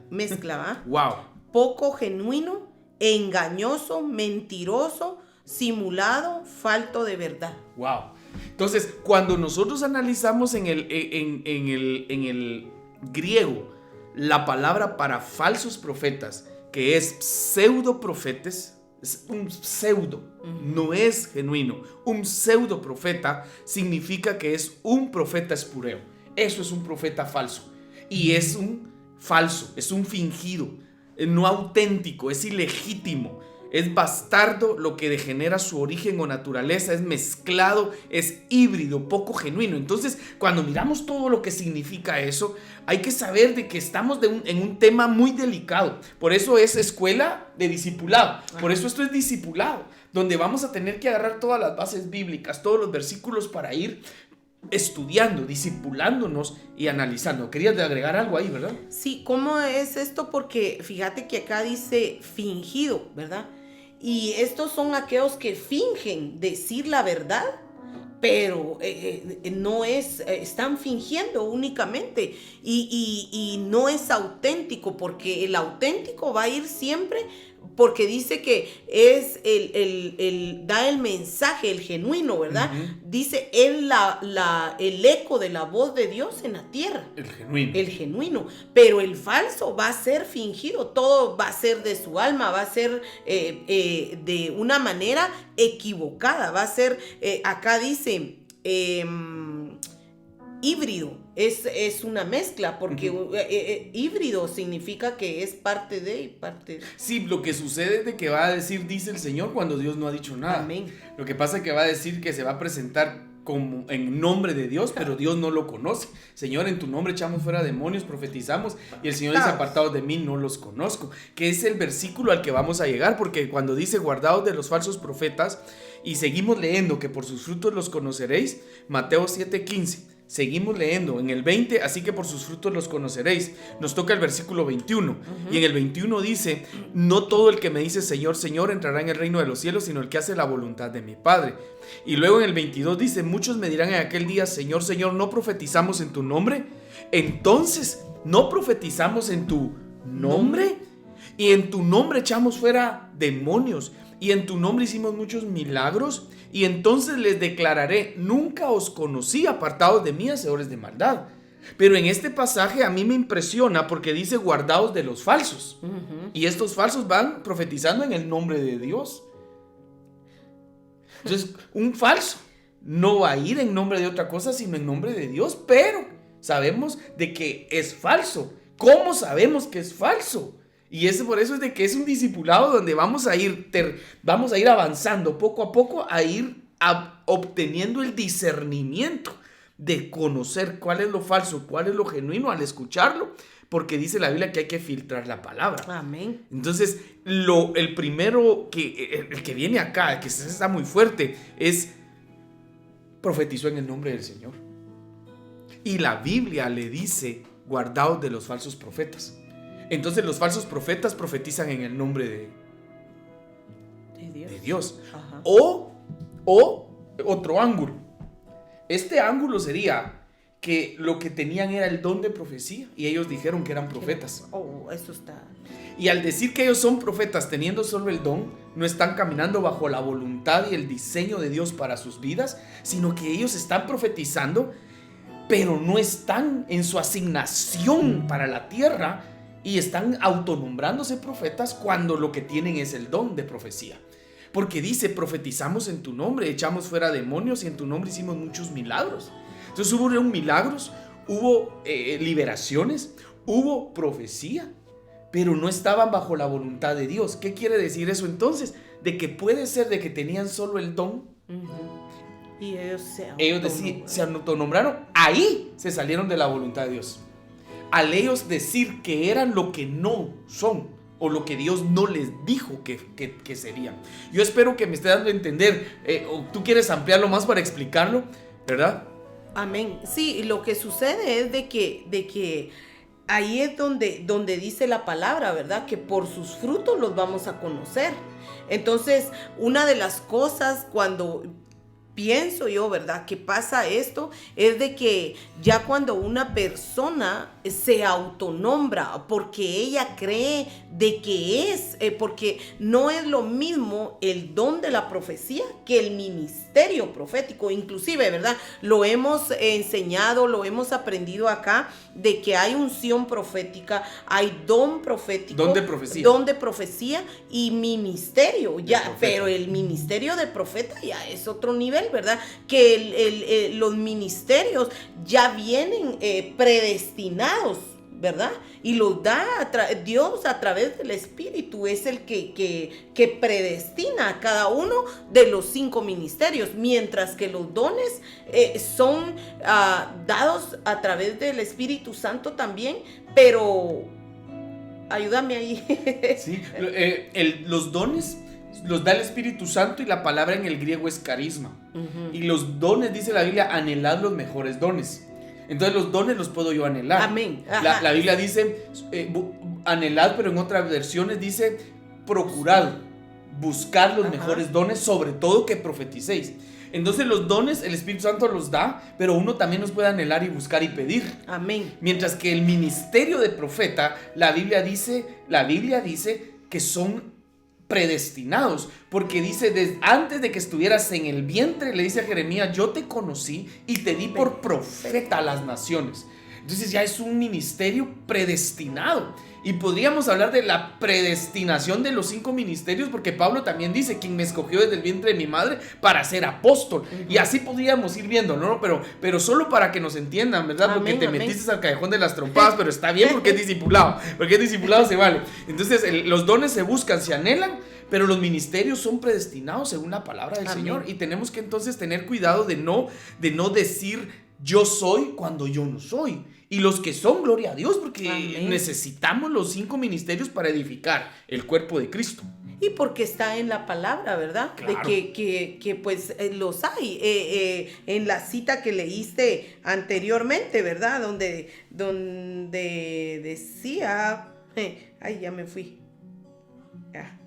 S3: Mezcla, ¿va?
S2: Wow.
S3: Poco genuino, engañoso, mentiroso, simulado, falto de verdad.
S2: Wow. Entonces, cuando nosotros analizamos en el griego la palabra para falsos profetas, que es pseudoprofetes, es un pseudo, no es genuino. Un pseudo profeta significa que es un profeta espureo. Eso es un profeta falso. Y es un falso, es un fingido, no auténtico, es ilegítimo. Es bastardo, lo que degenera su origen o naturaleza, es mezclado, es híbrido, poco genuino. Entonces, cuando miramos todo lo que significa eso, hay que saber de que estamos en un tema muy delicado. Por eso es escuela de discipulado. Por eso esto es discipulado, donde vamos a tener que agarrar todas las bases bíblicas, todos los versículos para ir estudiando, discipulándonos y analizando. Querías agregar algo ahí, ¿verdad?
S3: Sí, ¿cómo es esto? Porque fíjate que acá dice fingido, ¿verdad? Y estos son aquellos que fingen decir la verdad, pero no es, están fingiendo únicamente y no es auténtico, porque el auténtico va a ir siempre, porque dice que es da el mensaje, el genuino, ¿verdad? Dice él el eco de la voz de Dios en la tierra. El genuino. Pero el falso va a ser fingido, todo va a ser de su alma, va a ser de una manera equivocada, va a ser, acá dice, híbrido, es una mezcla, porque híbrido significa que es parte de y parte de.
S2: Sí, lo que sucede es de que va a decir, dice el Señor, cuando Dios no ha dicho nada.
S3: Amén.
S2: Lo que pasa es que va a decir que se va a presentar como en nombre de Dios, pero Dios no lo conoce. Señor, en tu nombre echamos fuera demonios, profetizamos, y el Señor dice, apartados de mí, no los conozco. Que es el versículo al que vamos a llegar, porque cuando dice, guardaos de los falsos profetas, y seguimos leyendo que por sus frutos los conoceréis, Mateo 7:15. Seguimos leyendo en el 20, así que por sus frutos los conoceréis. Nos toca el versículo 21. Y en el 21 dice, no todo el que me dice Señor, Señor entrará en el reino de los cielos, sino el que hace la voluntad de mi Padre. Y luego en el 22 dice, muchos me dirán en aquel día, Señor, Señor, ¿no profetizamos en tu nombre? Entonces, ¿no profetizamos en tu nombre? Y en tu nombre echamos fuera demonios, y en tu nombre hicimos muchos milagros. Y entonces les declararé, nunca os conocí, apartados de mí, hacedores de maldad. Pero en este pasaje a mí me impresiona porque dice guardaos de los falsos. Y estos falsos van profetizando en el nombre de Dios. Entonces, un falso no va a ir en nombre de otra cosa, sino en nombre de Dios. Pero sabemos de que es falso. ¿Cómo sabemos que es falso? Y por eso es de que es un discipulado donde vamos a ir avanzando poco a poco, a ir obteniendo el discernimiento de conocer cuál es lo falso, cuál es lo genuino al escucharlo, porque dice la Biblia que hay que filtrar la palabra.
S3: Amén.
S2: Entonces, el primero el que viene acá, que está muy fuerte, es profetizó en el nombre del Señor. Y la Biblia le dice, guardaos de los falsos profetas. Entonces los falsos profetas profetizan en el nombre de Dios.
S3: Ajá.
S2: O otro ángulo. Este ángulo sería que lo que tenían era el don de profecía y ellos dijeron que eran profetas.
S3: Oh, eso está.
S2: Y al decir que ellos son profetas teniendo solo el don, no están caminando bajo la voluntad y el diseño de Dios para sus vidas, sino que ellos están profetizando, pero no están en su asignación para la tierra. Y están autonombrándose profetas cuando lo que tienen es el don de profecía. Porque dice, profetizamos en tu nombre, echamos fuera demonios y en tu nombre hicimos muchos milagros. Entonces hubo milagros, hubo liberaciones, hubo profecía, pero no estaban bajo la voluntad de Dios. ¿Qué quiere decir eso entonces? De que puede ser de que tenían solo el don.
S3: Y ellos
S2: se autonombraron, ahí se salieron de la voluntad de Dios. Al ellos decir que eran lo que no son, o lo que Dios no les dijo que serían. Yo espero que me esté dando a entender, o tú quieres ampliarlo más para explicarlo, ¿verdad?
S3: Amén. Sí, lo que sucede es de que ahí es donde dice la palabra, ¿verdad? Que por sus frutos los vamos a conocer. Entonces, una de las cosas cuando pienso yo, ¿verdad? Que pasa esto es de que ya cuando una persona se autonombra porque ella cree de que es, porque no es lo mismo el don de la profecía que el ministerio profético, inclusive, ¿verdad? Lo hemos enseñado, lo hemos aprendido acá, de que hay unción profética, hay don profético, don de profecía y ministerio, ya, pero el ministerio de profeta ya es otro nivel, ¿verdad? Que los ministerios ya vienen predestinados, ¿verdad? Y los da Dios a través del Espíritu, es el que predestina a cada uno de los 5 ministerios, mientras que los dones son dados a través del Espíritu Santo también, pero ayúdame ahí.
S2: Sí, los dones los da el Espíritu Santo y la palabra en el griego es carisma. Y los dones, dice la Biblia, anhelad los mejores dones. Entonces los dones los puedo yo anhelar.
S3: Amén.
S2: La Biblia dice anhelad, pero en otras versiones dice procurad, buscar los mejores dones, sobre todo que profeticéis. Entonces los dones el Espíritu Santo los da, pero uno también los puede anhelar y buscar y pedir.
S3: Amén.
S2: Mientras que el ministerio de profeta, la Biblia dice que son predestinados, porque dice, antes de que estuvieras en el vientre, le dice a Jeremías, yo te conocí y te di por profeta a las naciones. Entonces ya es un ministerio predestinado. Y podríamos hablar de la predestinación de los 5 ministerios, porque Pablo también dice, quien me escogió desde el vientre de mi madre para ser apóstol. Y así podríamos ir viendo, ¿no? Pero solo para que nos entiendan, ¿verdad?
S3: Amén,
S2: porque te
S3: amén.
S2: metiste al callejón de las trompadas, pero está bien porque es discipulado. Porque es discipulado, se vale. Entonces los dones se buscan, se anhelan, pero los ministerios son predestinados según la palabra del
S3: Amén.
S2: Señor. Y tenemos que entonces tener cuidado de no decir yo soy cuando yo no soy. Y los que son, gloria a Dios, porque
S3: Amén.
S2: necesitamos los 5 ministerios para edificar el cuerpo de Cristo.
S3: Y porque está en la palabra, ¿verdad?
S2: Claro.
S3: De que pues los hay. En la cita que leíste anteriormente, ¿verdad? Donde decía... ay, ya me fui. Ya.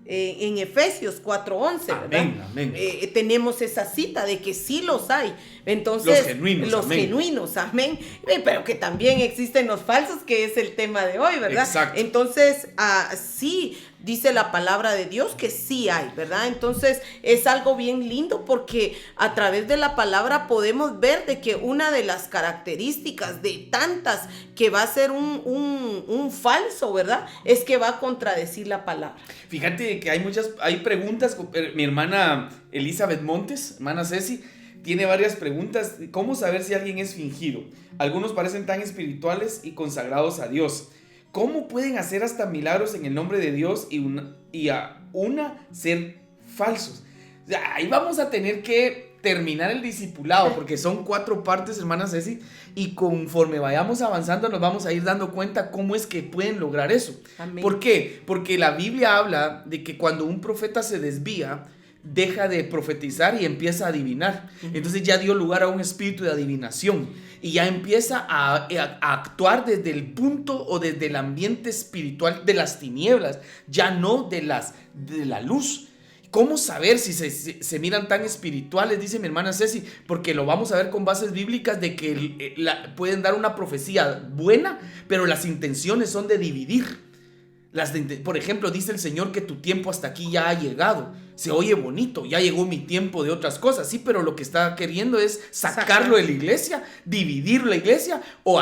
S3: En Efesios 4:11, ¿verdad?
S2: Amén, amén.
S3: Tenemos esa cita de que sí los hay. Entonces,
S2: Los genuinos,
S3: amén. Pero que también existen los falsos, que es el tema de hoy, ¿verdad?
S2: Exacto.
S3: Entonces, sí, dice la palabra de Dios que sí hay, ¿verdad? Entonces, es algo bien lindo porque a través de la palabra podemos ver de que una de las características de tantas que va a ser un falso, ¿verdad? Es que va a contradecir la palabra.
S2: Fíjate que hay preguntas. Mi hermana Elizabeth Montes, hermana Ceci, tiene varias preguntas. ¿Cómo saber si alguien es fingido? Algunos parecen tan espirituales y consagrados a Dios. ¿Cómo pueden hacer hasta milagros en el nombre de Dios y a una ser falsos? O sea, ahí vamos a tener que terminar el discipulado, porque son 4 partes, hermana Ceci, y conforme vayamos avanzando nos vamos a ir dando cuenta cómo es que pueden lograr eso.
S3: Amén.
S2: ¿Por qué? Porque la Biblia habla de que cuando un profeta se desvía, deja de profetizar y empieza a adivinar. Entonces ya dio lugar a un espíritu de adivinación y ya empieza a actuar desde el punto o desde el ambiente espiritual de las tinieblas, ya no de la luz. ¿Cómo saber si se miran tan espirituales? Dice mi hermana Ceci, porque lo vamos a ver con bases bíblicas de que pueden dar una profecía buena, pero las intenciones son de dividir. Por ejemplo, dice el Señor que tu tiempo hasta aquí ya ha llegado. Se oye bonito, ya llegó mi tiempo de otras cosas, sí, pero lo que está queriendo es sacarlo de la iglesia, dividir la iglesia o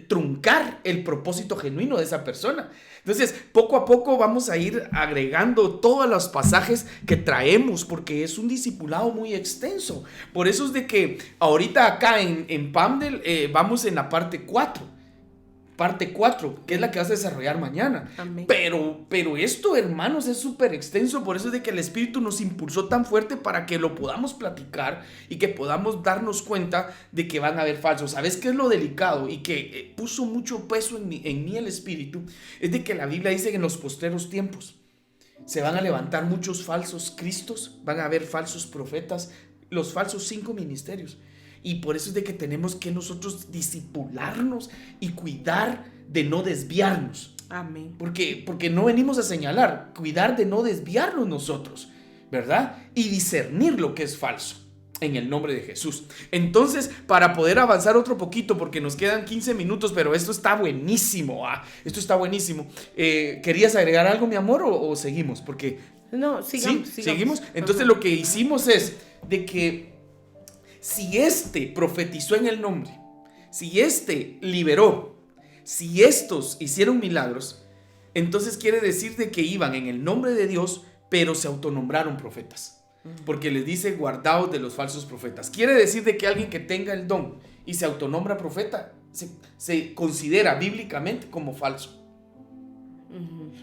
S2: truncar el propósito genuino de esa persona. Entonces, poco a poco vamos a ir agregando todos los pasajes que traemos, porque es un discipulado muy extenso. Por eso es de que ahorita acá en Pamdel vamos en la parte 4. Parte 4, que es la que vas a desarrollar mañana.
S3: Amén.
S2: Pero esto, hermanos, es súper extenso. Por eso es de que el Espíritu nos impulsó tan fuerte para que lo podamos platicar y que podamos darnos cuenta de que van a haber falsos. ¿Sabes qué es lo delicado? Y que puso mucho peso en mí el Espíritu. Es de que la Biblia dice que en los postreros tiempos se van a levantar muchos falsos cristos, van a haber falsos profetas, los falsos 5 ministerios. Y por eso es de que tenemos que nosotros discipularnos y cuidar de no desviarnos.
S3: Amén.
S2: Porque no venimos a señalar, cuidar de no desviarnos nosotros. ¿verdad? Y discernir lo que es falso. En el nombre de Jesús. Entonces, para poder avanzar otro poquito, porque nos quedan 15 minutos, pero esto está buenísimo. Esto está buenísimo. ¿Querías agregar algo, mi amor, o seguimos? Porque...
S3: No, sigamos.
S2: ¿Sí? ¿Seguimos? Entonces, lo que hicimos es de que si este profetizó en el nombre, si este liberó, si estos hicieron milagros, entonces quiere decir de que iban en el nombre de Dios, pero se autonombraron profetas. Porque les dice guardaos de los falsos profetas. Quiere decir de que alguien que tenga el don y se autonombra profeta se considera bíblicamente como falso.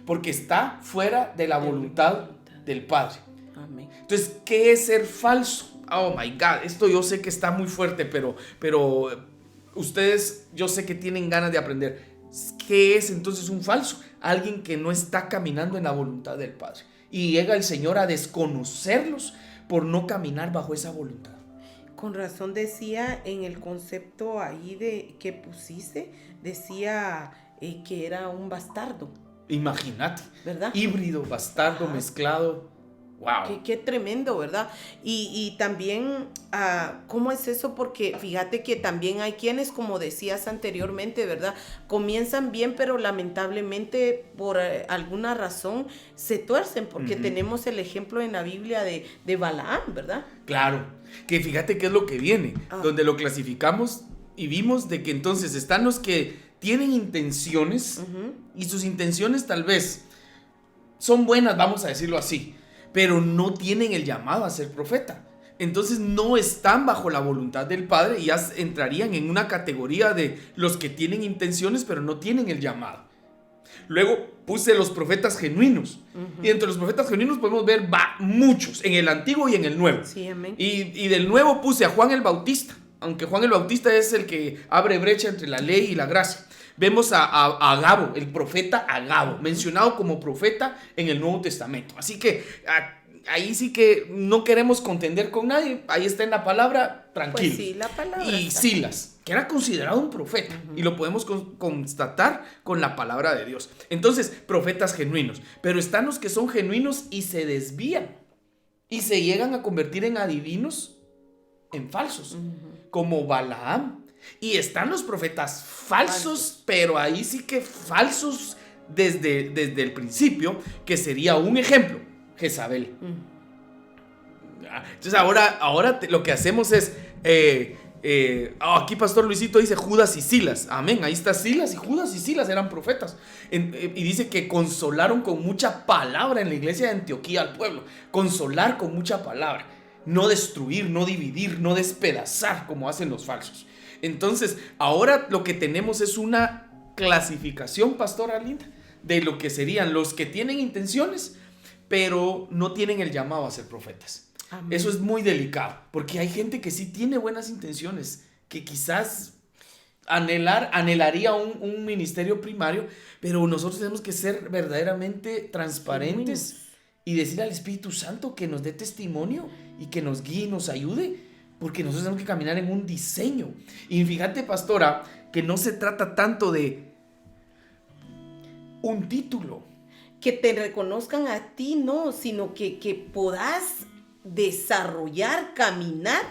S2: Porque está fuera de la voluntad del Padre.
S3: Amén.
S2: Entonces, ¿qué es ser falso? Oh my God, esto yo sé que está muy fuerte, pero ustedes yo sé que tienen ganas de aprender. ¿Qué es entonces un falso? Alguien que no está caminando en la voluntad del Padre. Y llega el Señor a desconocerlos por no caminar bajo esa voluntad.
S3: Con razón decía en el concepto ahí de que pusiste, decía que era un bastardo.
S2: Imagínate,
S3: ¿Verdad?
S2: híbrido, bastardo, mezclado. Wow.
S3: Qué tremendo, ¿verdad? Y también, ¿cómo es eso? Porque fíjate que también hay quienes, como decías anteriormente, ¿verdad? Comienzan bien, pero lamentablemente por alguna razón se tuercen, porque tenemos el ejemplo en la Biblia de Balaam, ¿verdad?
S2: Claro, que fíjate qué es lo que viene, donde lo clasificamos y vimos de que entonces están los que tienen intenciones y sus intenciones tal vez son buenas, vamos a decirlo así, pero no tienen el llamado a ser profeta. Entonces no están bajo la voluntad del Padre y ya entrarían en una categoría de los que tienen intenciones pero no tienen el llamado. Luego puse los profetas genuinos. Y entre los profetas genuinos podemos ver muchos, en el Antiguo y en el Nuevo.
S3: Sí, amén.
S2: Y del Nuevo puse a Juan el Bautista, aunque Juan el Bautista es el que abre brecha entre la ley y la gracia. Vemos a Agabo, el profeta Agabo, mencionado como profeta en el Nuevo Testamento. Así que ahí sí que no queremos contender con nadie. Ahí está en la palabra, tranquilos.
S3: Pues sí, la palabra
S2: y
S3: está.
S2: Silas, que era considerado un profeta, y lo podemos constatar con la palabra de Dios. Entonces, profetas genuinos. Pero están los que son genuinos y se desvían y se llegan a convertir en adivinos, en falsos, como Balaam. Y están los profetas falsos, pero ahí sí que falsos desde el principio, que sería un ejemplo, Jezabel. Entonces ahora lo que hacemos es, aquí Pastor Luisito dice Judas y Silas, amén, ahí está Silas, y Judas y Silas eran profetas, y dice que consolaron con mucha palabra en la iglesia de Antioquía al pueblo, consolar con mucha palabra, no destruir, no dividir, no despedazar como hacen los falsos. Entonces, ahora lo que tenemos es una clasificación, pastora linda, de lo que serían los que tienen intenciones, pero no tienen el llamado a ser profetas. Amén. Eso es muy delicado, porque hay gente que sí tiene buenas intenciones, que quizás anhelaría un ministerio primario, pero nosotros tenemos que ser verdaderamente transparentes y decir al Espíritu Santo que nos dé testimonio y que nos guíe y nos ayude. Porque nosotros tenemos que caminar en un diseño. Y fíjate, pastora, que no se trata tanto de un título.
S3: Que te reconozcan a ti, no, sino que puedas desarrollar, caminar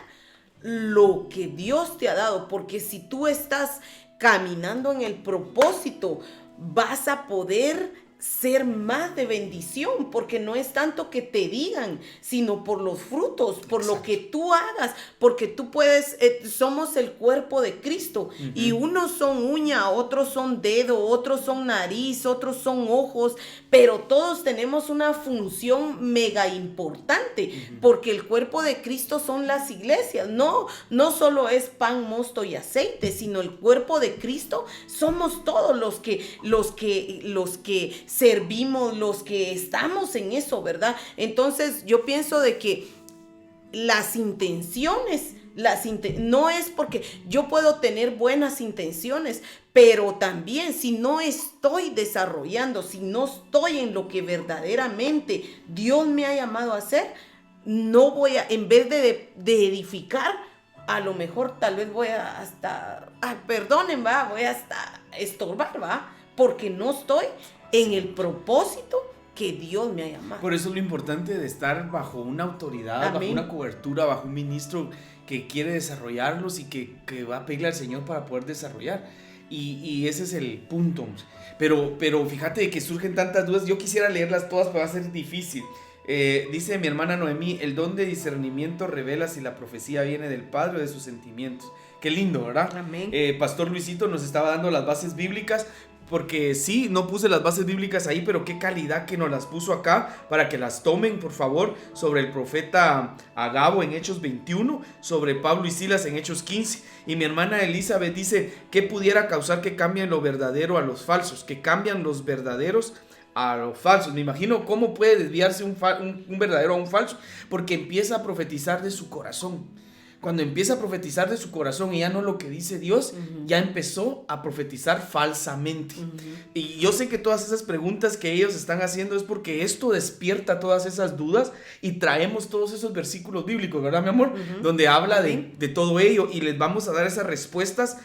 S3: lo que Dios te ha dado. Porque si tú estás caminando en el propósito, vas a poder ser más de bendición, porque no es tanto que te digan, sino por los frutos, por Exacto. Lo que tú hagas, porque tú puedes, somos el cuerpo de Cristo, y unos son uña, otros son dedo, otros son nariz, otros son ojos, pero todos tenemos una función mega importante, porque el cuerpo de Cristo son las iglesias, no solo es pan, mosto y aceite, sino el cuerpo de Cristo somos todos los que servimos, los que estamos en eso, ¿verdad? Entonces yo pienso de que las intenciones, no es porque yo puedo tener buenas intenciones, pero también si no estoy desarrollando, si no estoy en lo que verdaderamente Dios me ha llamado a hacer, no voy a, en vez de edificar, a lo mejor tal vez voy a hasta, voy hasta estorbar, ¿va? Porque no estoy en el propósito que Dios me ha llamado.
S2: Por eso es lo importante de estar bajo una autoridad,
S3: Amén.
S2: bajo una cobertura, bajo un ministro que quiere desarrollarlos y que va a pedirle al Señor para poder desarrollar. Y ese es el punto. Pero fíjate que surgen tantas dudas. Yo quisiera leerlas todas, pero va a ser difícil. Dice mi hermana Noemí: el don de discernimiento revela si la profecía viene del Padre o de sus sentimientos. Qué lindo, ¿verdad?
S3: Amén.
S2: Pastor Luisito nos estaba dando las bases bíblicas, porque sí, no puse las bases bíblicas ahí, pero qué calidad que nos las puso acá para que las tomen, por favor, sobre el profeta Agabo en Hechos 21, sobre Pablo y Silas en Hechos 15. Y mi hermana Elizabeth dice: ¿qué pudiera causar que cambien lo verdadero a los falsos? Que cambian los verdaderos a los falsos. Me imagino cómo puede desviarse un verdadero a un falso, porque empieza a profetizar de su corazón. Cuando empieza a profetizar de su corazón y ya no lo que dice Dios, ya empezó a profetizar falsamente. Y yo sé que todas esas preguntas que ellos están haciendo es porque esto despierta todas esas dudas y traemos todos esos versículos bíblicos, ¿verdad, mi amor? Donde habla de todo ello, y les vamos a dar esas respuestas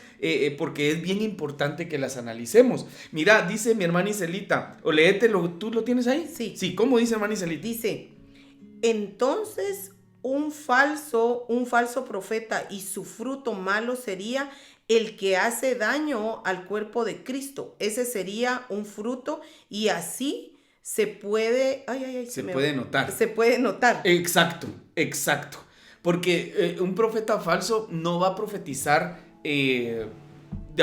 S2: porque es bien importante que las analicemos. Mira, dice mi hermana Iselita, o léetelo, ¿tú lo tienes ahí?
S3: Sí.
S2: Sí, ¿cómo dice hermana Iselita?
S3: Dice: entonces un falso profeta y su fruto malo sería el que hace daño al cuerpo de Cristo. Ese sería un fruto, y así se puede...
S2: Se puede notar.
S3: Se puede notar.
S2: Exacto. Porque un profeta falso no va a profetizar de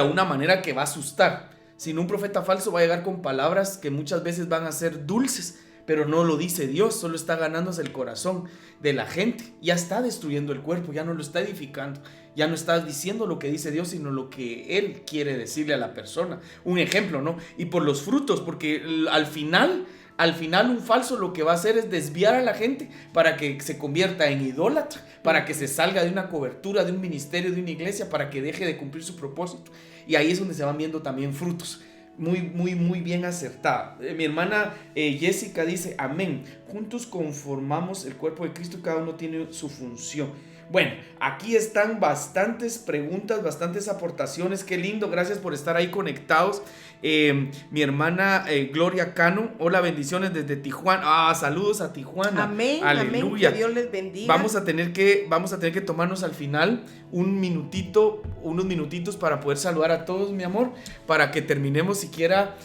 S2: una manera que va a asustar, sino un profeta falso va a llegar con palabras que muchas veces van a ser dulces, pero no lo dice Dios, solo está ganándose el corazón de la gente. Ya está destruyendo el cuerpo, ya no lo está edificando, ya no está diciendo lo que dice Dios, sino lo que Él quiere decirle a la persona. Un ejemplo, ¿no? Y por los frutos, porque al final un falso lo que va a hacer es desviar a la gente para que se convierta en idólatra, para que se salga de una cobertura, de un ministerio, de una iglesia, para que deje de cumplir su propósito. Y ahí es donde se van viendo también frutos. Muy bien acertada. Mi hermana Jessica dice: amén. Juntos conformamos el cuerpo de Cristo, cada uno tiene su función. Bueno, aquí están bastantes preguntas, bastantes aportaciones. Qué lindo, gracias por estar ahí conectados. Mi hermana Gloria Cano: hola, bendiciones desde Tijuana. Saludos a Tijuana.
S3: Amén,
S2: aleluya.
S3: amén, que Dios les bendiga.
S2: Vamos a tener que tomarnos al final unos minutitos para poder saludar a todos, mi amor, para que terminemos siquiera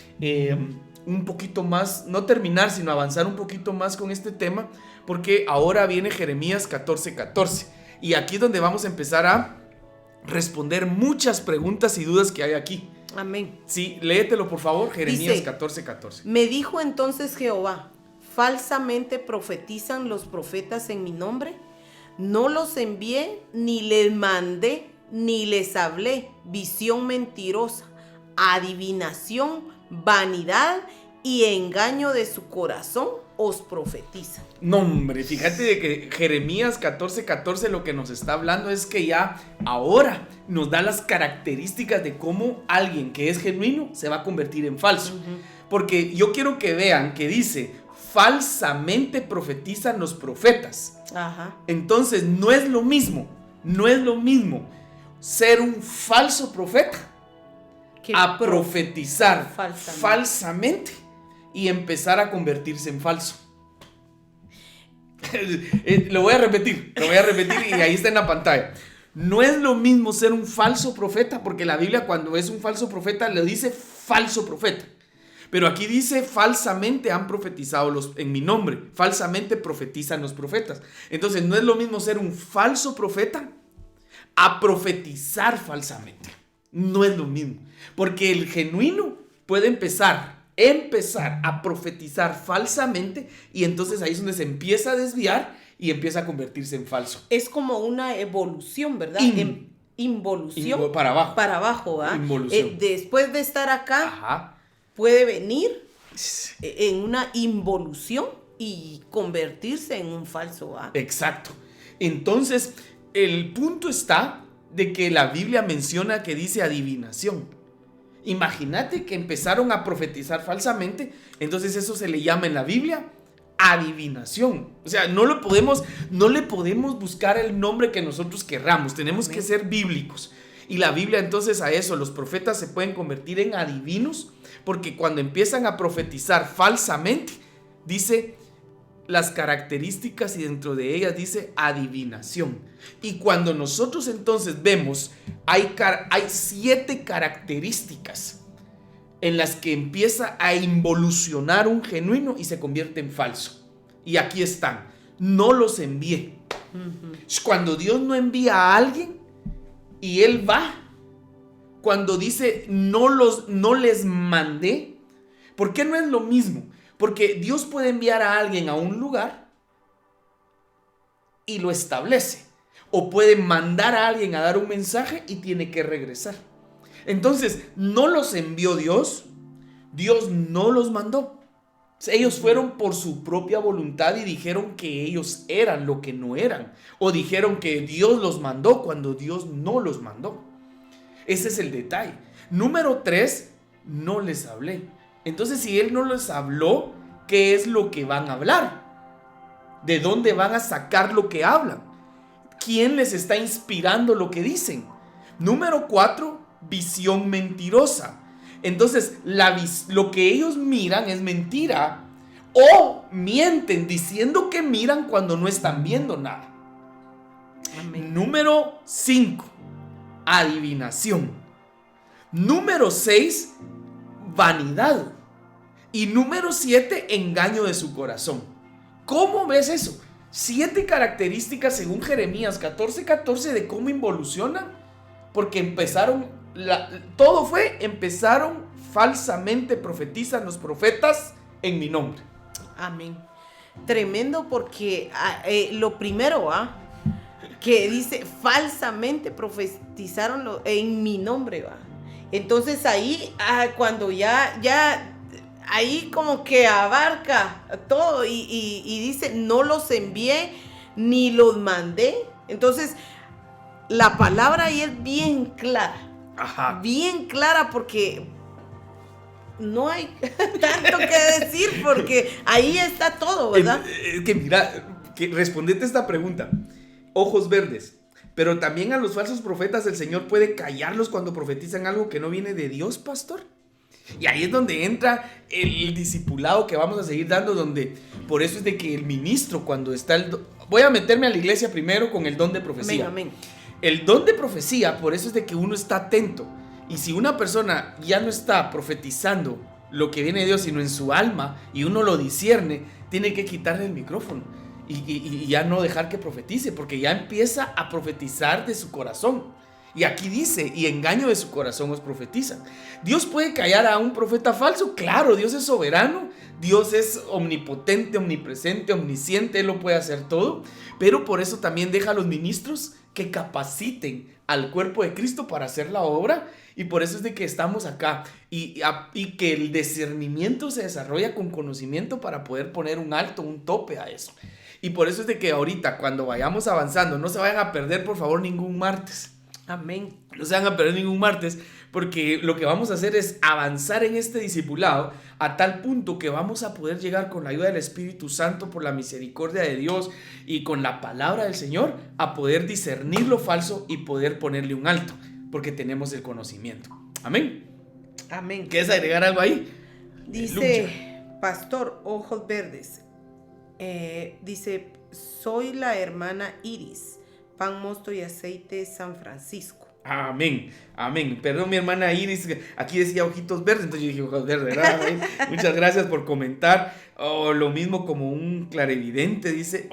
S2: un poquito más, no terminar, sino avanzar un poquito más con este tema, porque ahora viene Jeremías 14:14, y aquí es donde vamos a empezar a responder muchas preguntas y dudas que hay aquí.
S3: Amén.
S2: Sí, léetelo por favor, Jeremías
S3: Dice:
S2: 14:14.
S3: me dijo entonces Jehová: falsamente profetizan los profetas en mi nombre. No los envié, ni les mandé, ni les hablé visión mentirosa, adivinación, vanidad y engaño de su corazón os profetizan.
S2: No, hombre, fíjate de que Jeremías 14:14 lo que nos está hablando es que ya ahora nos da las características de cómo alguien que es genuino se va a convertir en falso. Porque yo quiero que vean que dice: falsamente profetizan los profetas.
S3: Ajá.
S2: Entonces no es lo mismo ser un falso profeta
S3: Que
S2: a profetizar
S3: falsamente.
S2: falsamente y empezar a convertirse en falso. Lo voy a repetir y ahí está en la pantalla. No es lo mismo ser un falso profeta, porque la Biblia, cuando es un falso profeta, le dice falso profeta. Pero aquí dice: falsamente han profetizado en mi nombre, falsamente profetizan los profetas. Entonces no es lo mismo ser un falso profeta a profetizar falsamente. No es lo mismo, porque el genuino puede empezar a profetizar falsamente, y entonces ahí es donde se empieza a desviar y empieza a convertirse en falso.
S3: Es como una evolución, ¿verdad? Involución.
S2: Para abajo.
S3: Para abajo, ¿verdad?
S2: Involución.
S3: Después de estar acá,
S2: Ajá.
S3: puede venir en una involución y convertirse en un falso, ¿verdad?
S2: Exacto. Entonces, el punto está de que la Biblia menciona que dice adivinación. Imagínate que empezaron a profetizar falsamente, entonces eso se le llama en la Biblia adivinación. O sea, no le podemos buscar el nombre que nosotros querramos, tenemos que ser bíblicos. Y la Biblia entonces a eso, los profetas se pueden convertir en adivinos, porque cuando empiezan a profetizar falsamente, dice las características y dentro de ellas dice adivinación. Y cuando nosotros entonces vemos, hay 7 características en las que empieza a involucionar un genuino y se convierte en falso. Y aquí están: no los envié. Cuando Dios no envía a alguien y Él va, cuando dice no les mandé, ¿por qué no es lo mismo? Porque Dios puede enviar a alguien a un lugar y lo establece, o puede mandar a alguien a dar un mensaje y tiene que regresar. Entonces, no los envió Dios, Dios no los mandó. Ellos fueron por su propia voluntad y dijeron que ellos eran lo que no eran, o dijeron que Dios los mandó cuando Dios no los mandó. Ese es el detalle. Número 3, no les hablé. Entonces, si Él no les habló, ¿qué es lo que van a hablar? ¿De dónde van a sacar lo que hablan? ¿Quién les está inspirando lo que dicen? Número 4, visión mentirosa. Entonces, lo que ellos miran es mentira, o mienten diciendo que miran cuando no están viendo nada. Amén. Número 5, adivinación. Número 6, vanidad. Y número 7, engaño de su corazón. ¿Cómo ves eso? 7 características según Jeremías 14:14 de cómo involucionan. Porque empezaron falsamente, profetizan los profetas en mi nombre.
S3: Amén. Tremendo, porque lo primero, que dice falsamente profetizaron en mi nombre, Entonces ahí, cuando ya ahí como que abarca todo y dice no los envié ni los mandé. Entonces la palabra ahí es bien clara. Ajá. Bien clara, porque no hay tanto que decir, porque ahí está todo, ¿verdad?
S2: Que mira, que respondete esta pregunta. Ojos verdes. Pero también a los falsos profetas el Señor puede callarlos cuando profetizan algo que no viene de Dios, pastor. Y ahí es donde entra el discipulado que vamos a seguir dando, donde por eso es de que el ministro, cuando está voy a meterme a la iglesia primero con el don de profecía.
S3: Amén.
S2: El don de profecía, por eso es de que uno está atento. Y si una persona ya no está profetizando lo que viene de Dios, sino en su alma, y uno lo discierne, tiene que quitarle el micrófono y ya no dejar que profetice, porque ya empieza a profetizar de su corazón. Y aquí dice, y engaño de su corazón os profetizan. ¿Dios puede callar a un profeta falso? Claro, Dios es soberano, Dios es omnipotente, omnipresente, omnisciente, Él lo puede hacer todo, pero por eso también deja a los ministros que capaciten al cuerpo de Cristo para hacer la obra, y por eso es de que estamos acá, y que el discernimiento se desarrolla con conocimiento para poder poner un alto, un tope a eso. Y por eso es de que ahorita, cuando vayamos avanzando, no se vayan a perder, por favor, ningún martes.
S3: Amén.
S2: No se van a perder ningún martes, porque lo que vamos a hacer es avanzar en este discipulado a tal punto que vamos a poder llegar con la ayuda del Espíritu Santo, por la misericordia de Dios y con la palabra del Señor, a poder discernir lo falso y poder ponerle un alto, porque tenemos el conocimiento. Amén.
S3: Amén.
S2: ¿Quieres agregar algo ahí?
S3: Dice, pastor, ojos verdes. Dice, soy la hermana Iris, pan, mosto y aceite, San Francisco.
S2: Amén, amén. Perdón, mi hermana Iris, aquí decía ojitos verdes, entonces yo dije ojos verdes, ¿verdad? Muchas gracias por comentar. Lo mismo como un clarividente, dice,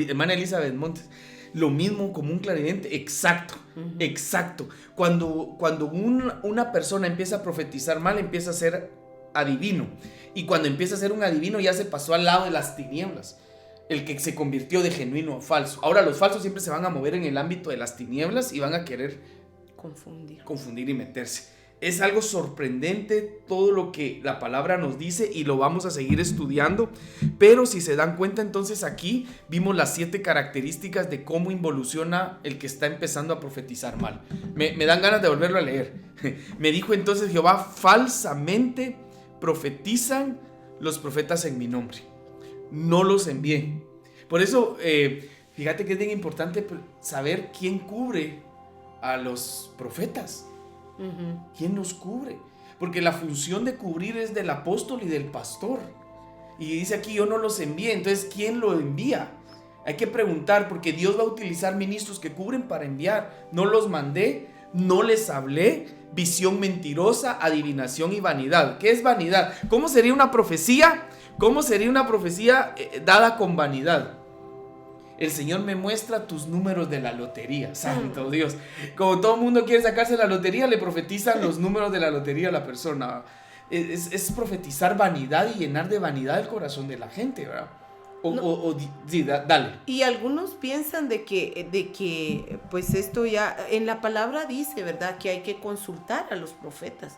S2: hermana Elizabeth Montes. Lo mismo como un clarividente, exacto, exacto. Cuando una persona empieza a profetizar mal, empieza a ser adivino. Y cuando empieza a ser un adivino, ya se pasó al lado de las tinieblas. El que se convirtió de genuino a falso. Ahora los falsos siempre se van a mover en el ámbito de las tinieblas y van a querer confundir y meterse. Es algo sorprendente todo lo que la palabra nos dice y lo vamos a seguir estudiando. Pero si se dan cuenta, entonces aquí vimos las 7 características de cómo involuciona el que está empezando a profetizar mal. Me dan ganas de volverlo a leer. Me dijo entonces Jehová, falsamente profetizan los profetas en mi nombre. No los envié. Por eso, fíjate que es bien importante saber quién cubre a los profetas. ¿Quién nos cubre? Porque la función de cubrir es del apóstol y del pastor. Y dice aquí, yo no los envié. Entonces, ¿quién lo envía? Hay que preguntar, porque Dios va a utilizar ministros que cubren para enviar. No los mandé, no les hablé. Visión mentirosa, adivinación y vanidad. ¿Qué es vanidad? ¿Cómo sería una profecía? ¿Cómo sería una profecía dada con vanidad? El Señor me muestra tus números de la lotería. Santo Dios. Como todo el mundo quiere sacarse la lotería, le profetizan los números de la lotería a la persona. Es profetizar vanidad y llenar de vanidad el corazón de la gente, ¿verdad? Sí, dale.
S3: Y algunos piensan de que, pues esto ya, en la palabra dice, ¿verdad? Que hay que consultar a los profetas.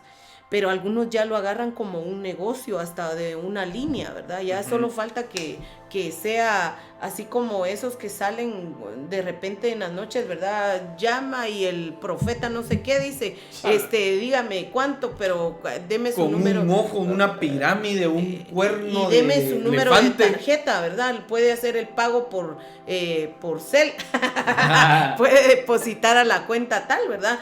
S3: Pero algunos ya lo agarran como un negocio, hasta de una línea, ¿verdad? Ya solo falta que sea así como esos que salen de repente en las noches, ¿verdad? Llama y el profeta no sé qué dice, dígame cuánto, pero deme su número.
S2: Con un ojo, una pirámide, un cuerno
S3: y deme su número
S2: elefante.
S3: de tarjeta, ¿verdad? Puede hacer el pago por Cel. Puede depositar a la cuenta tal, ¿verdad?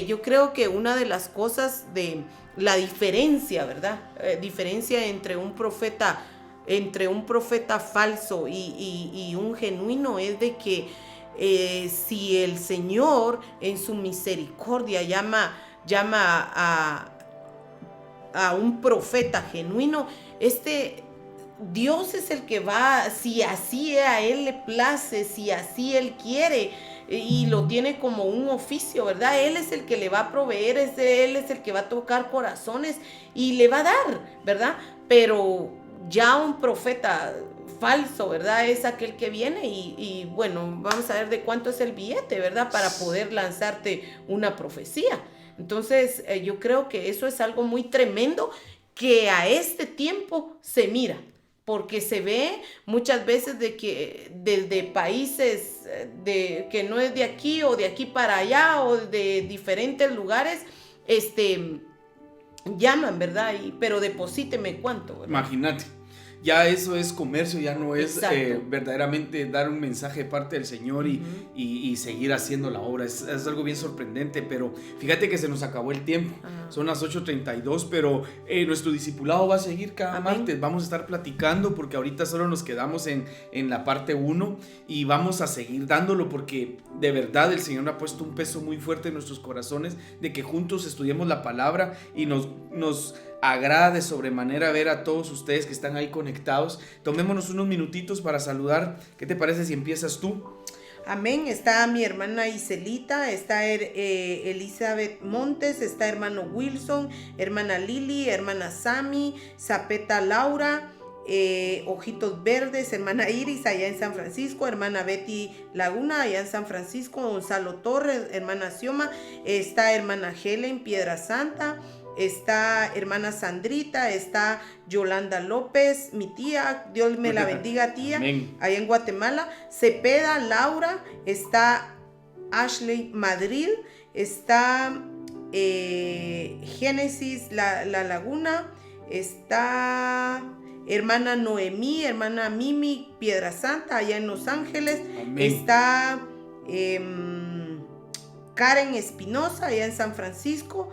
S3: Yo creo que una de las cosas de la diferencia, ¿verdad? Diferencia entre un profeta falso y un genuino es de que si el Señor en su misericordia llama a un profeta genuino, Dios es el que va, si así a Él le place, si así Él quiere, y lo tiene como un oficio, ¿verdad? Él es el que le va a proveer, Él es el que va a tocar corazones y le va a dar, ¿verdad? Pero ya un profeta falso, ¿verdad? Es aquel que viene y bueno, vamos a ver de cuánto es el billete, ¿verdad? Para poder lanzarte una profecía. Entonces, yo creo que eso es algo muy tremendo que a este tiempo se mira. Porque se ve muchas veces de que desde países que no es de aquí o de aquí para allá o de diferentes lugares, llaman, ¿verdad? Pero deposíteme cuánto, ¿verdad?
S2: Imagínate. Ya eso es comercio, ya no es verdaderamente dar un mensaje de parte del Señor y seguir haciendo la obra. Es algo bien sorprendente, pero fíjate que se nos acabó el tiempo. Son las 8:32, pero nuestro discipulado va a seguir cada martes. Vamos a estar platicando porque ahorita solo nos quedamos en la parte 1 y vamos a seguir dándolo porque de verdad el Señor ha puesto un peso muy fuerte en nuestros corazones de que juntos estudiemos la palabra y nos agrada de sobremanera ver a todos ustedes que están ahí conectados. Tomémonos unos minutitos para saludar. ¿Qué te parece si empiezas tú?
S3: Amén. Está mi hermana Iselita, está Elizabeth Montes, está hermano Wilson, hermana Lili, hermana Sami, Zapeta Laura, Ojitos Verdes, hermana Iris allá en San Francisco, hermana Betty Laguna allá en San Francisco, Gonzalo Torres, hermana Xioma, está hermana Helen Piedra Santa, está hermana Sandrita, está Yolanda López, mi tía, Dios me la bendiga, tía. Amén. Allá en Guatemala, Cepeda Laura, está Ashley Madrid, está Génesis la Laguna, está hermana Noemí, hermana Mimi Piedra Santa allá en Los Ángeles. Amén. Está Karen Espinosa allá en San Francisco,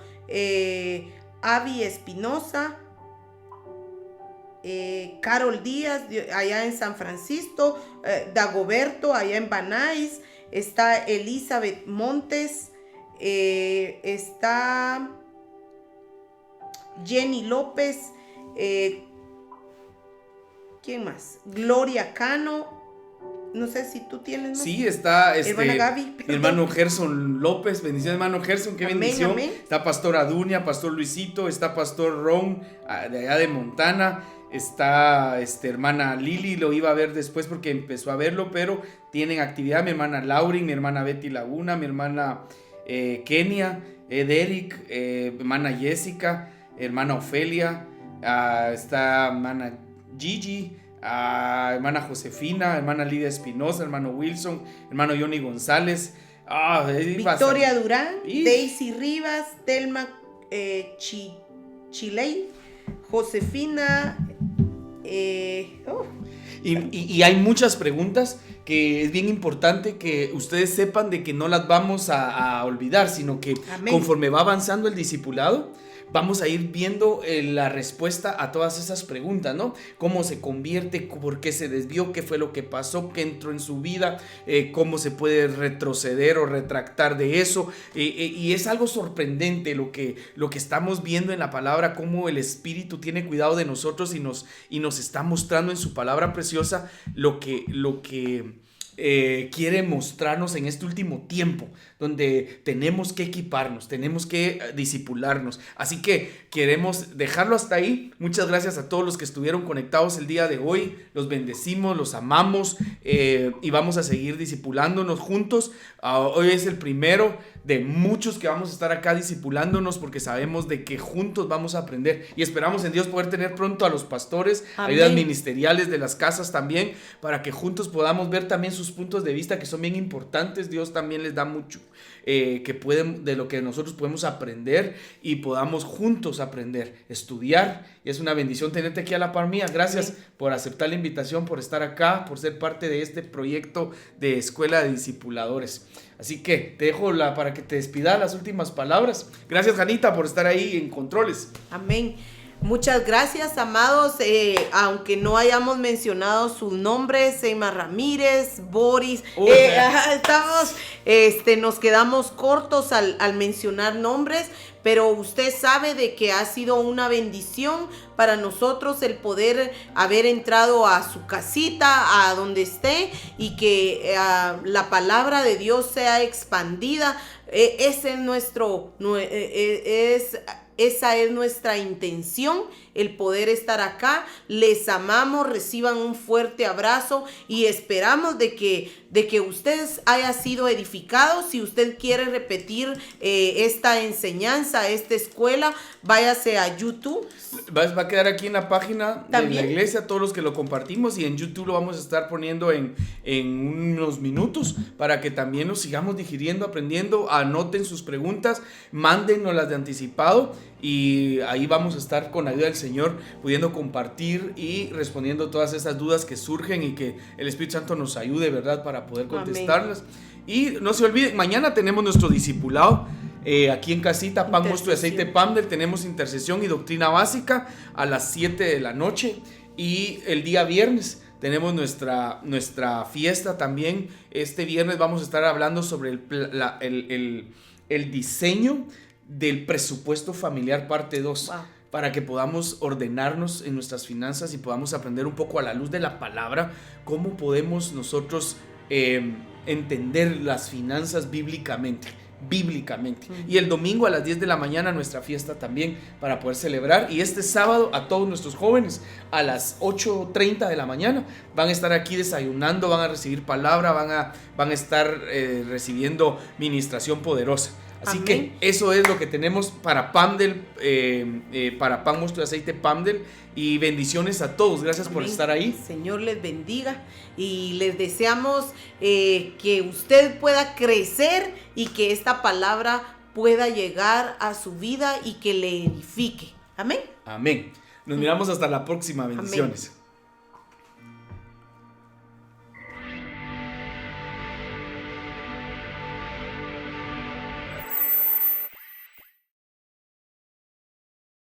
S3: Avi Espinosa, Carol Díaz allá en San Francisco, Dagoberto allá en Banais, está Elizabeth Montes, está Jenny López, ¿quién más? Gloria Cano. No sé si tú tienes más.
S2: Sí, está
S3: hermana Gaby,
S2: mi hermano Gerson López. Bendición, hermano Gerson, qué amén, bendición. Amén. Está Pastor Adunia, Pastor Luisito, está Pastor Ron de allá de Montana. Está hermana Lili, lo iba a ver después porque empezó a verlo, pero tienen actividad. Mi hermana Laurin, mi hermana Betty Laguna, mi hermana Kenia, Derek, hermana Jessica, hermana Ofelia, está hermana Gigi, hermana Josefina, hermana Lidia Espinosa, hermano Wilson, hermano Johnny González,
S3: Victoria Durán, Daisy Rivas, Telma Chiley, Josefina.
S2: Y hay muchas preguntas que es bien importante que ustedes sepan de que no las vamos a olvidar, sino que amén, conforme va avanzando el discipulado, vamos a ir viendo la respuesta a todas esas preguntas, ¿no? Cómo se convierte, por qué se desvió, qué fue lo que pasó, qué entró en su vida, cómo se puede retroceder o retractar de eso. Y es algo sorprendente lo que estamos viendo en la palabra, cómo el Espíritu tiene cuidado de nosotros y nos está mostrando en su palabra preciosa lo que quiere mostrarnos en este último tiempo, donde tenemos que equiparnos, tenemos que discipularnos. Así que queremos dejarlo hasta ahí. Muchas gracias a todos los que estuvieron conectados el día de hoy. Los bendecimos, los amamos, y vamos a seguir discipulándonos juntos. Hoy es el primero de muchos que vamos a estar acá discipulándonos, porque sabemos de que juntos vamos a aprender, y esperamos en Dios poder tener pronto a los pastores, ayudas ministeriales de las casas también, para que juntos podamos ver también sus puntos de vista, que son bien importantes. Dios también les da mucho de lo que nosotros podemos aprender, y podamos juntos aprender, estudiar. Y es una bendición tenerte aquí a la par mía. Gracias por aceptar la invitación, por estar acá, por ser parte de este proyecto de Escuela de Discipuladores. Así que te dejo para que te despidas las últimas palabras. Gracias, Janita, por estar ahí en controles.
S3: Amén. Muchas gracias, amados. Aunque no hayamos mencionado sus nombres, Seima Ramírez, Boris, nos quedamos cortos al mencionar nombres, pero usted sabe de que ha sido una bendición para nosotros el poder haber entrado a su casita, a donde esté, y que la palabra de Dios sea expandida. Ese es esa es nuestra intención, el poder estar acá. Les amamos, reciban un fuerte abrazo y esperamos de que ustedes haya sido edificados. Si usted quiere repetir esta enseñanza, esta escuela, váyase a YouTube.
S2: Va a quedar aquí en la página
S3: ¿También?
S2: de la iglesia, todos los que lo compartimos, y en YouTube lo vamos a estar poniendo en unos minutos, para que también lo sigamos digiriendo, aprendiendo. Anoten sus preguntas, mándennoslas de anticipado, y ahí vamos a estar con ayuda del Señor pudiendo compartir y respondiendo todas esas dudas que surgen, y que el Espíritu Santo nos ayude, ¿verdad?, para poder contestarlas. Amén. Y no se olviden, mañana tenemos nuestro discipulado aquí en casita, Pan, Mosto y Aceite Pamdel. Tenemos intercesión y doctrina básica a las 7 de la noche, y el día viernes tenemos nuestra fiesta también. Este viernes vamos a estar hablando sobre el diseño del presupuesto familiar, parte 2. Wow. Para que podamos ordenarnos en nuestras finanzas y podamos aprender un poco a la luz de la palabra cómo podemos nosotros entender las finanzas bíblicamente. Y el domingo a las 10 de la mañana nuestra fiesta también, para poder celebrar. Y este sábado a todos nuestros jóvenes a las 8:30 de la mañana van a estar aquí desayunando, van a recibir palabra, van a estar recibiendo ministración poderosa. Así que eso es lo que tenemos para Pamdel, para Pan, Mosto y Aceite Pamdel. Y bendiciones a todos. Gracias por estar ahí.
S3: Señor les bendiga, y les deseamos que usted pueda crecer, y que esta palabra pueda llegar a su vida y que le edifique. Amén.
S2: Amén. Nos miramos hasta la próxima. Bendiciones.
S3: Amén.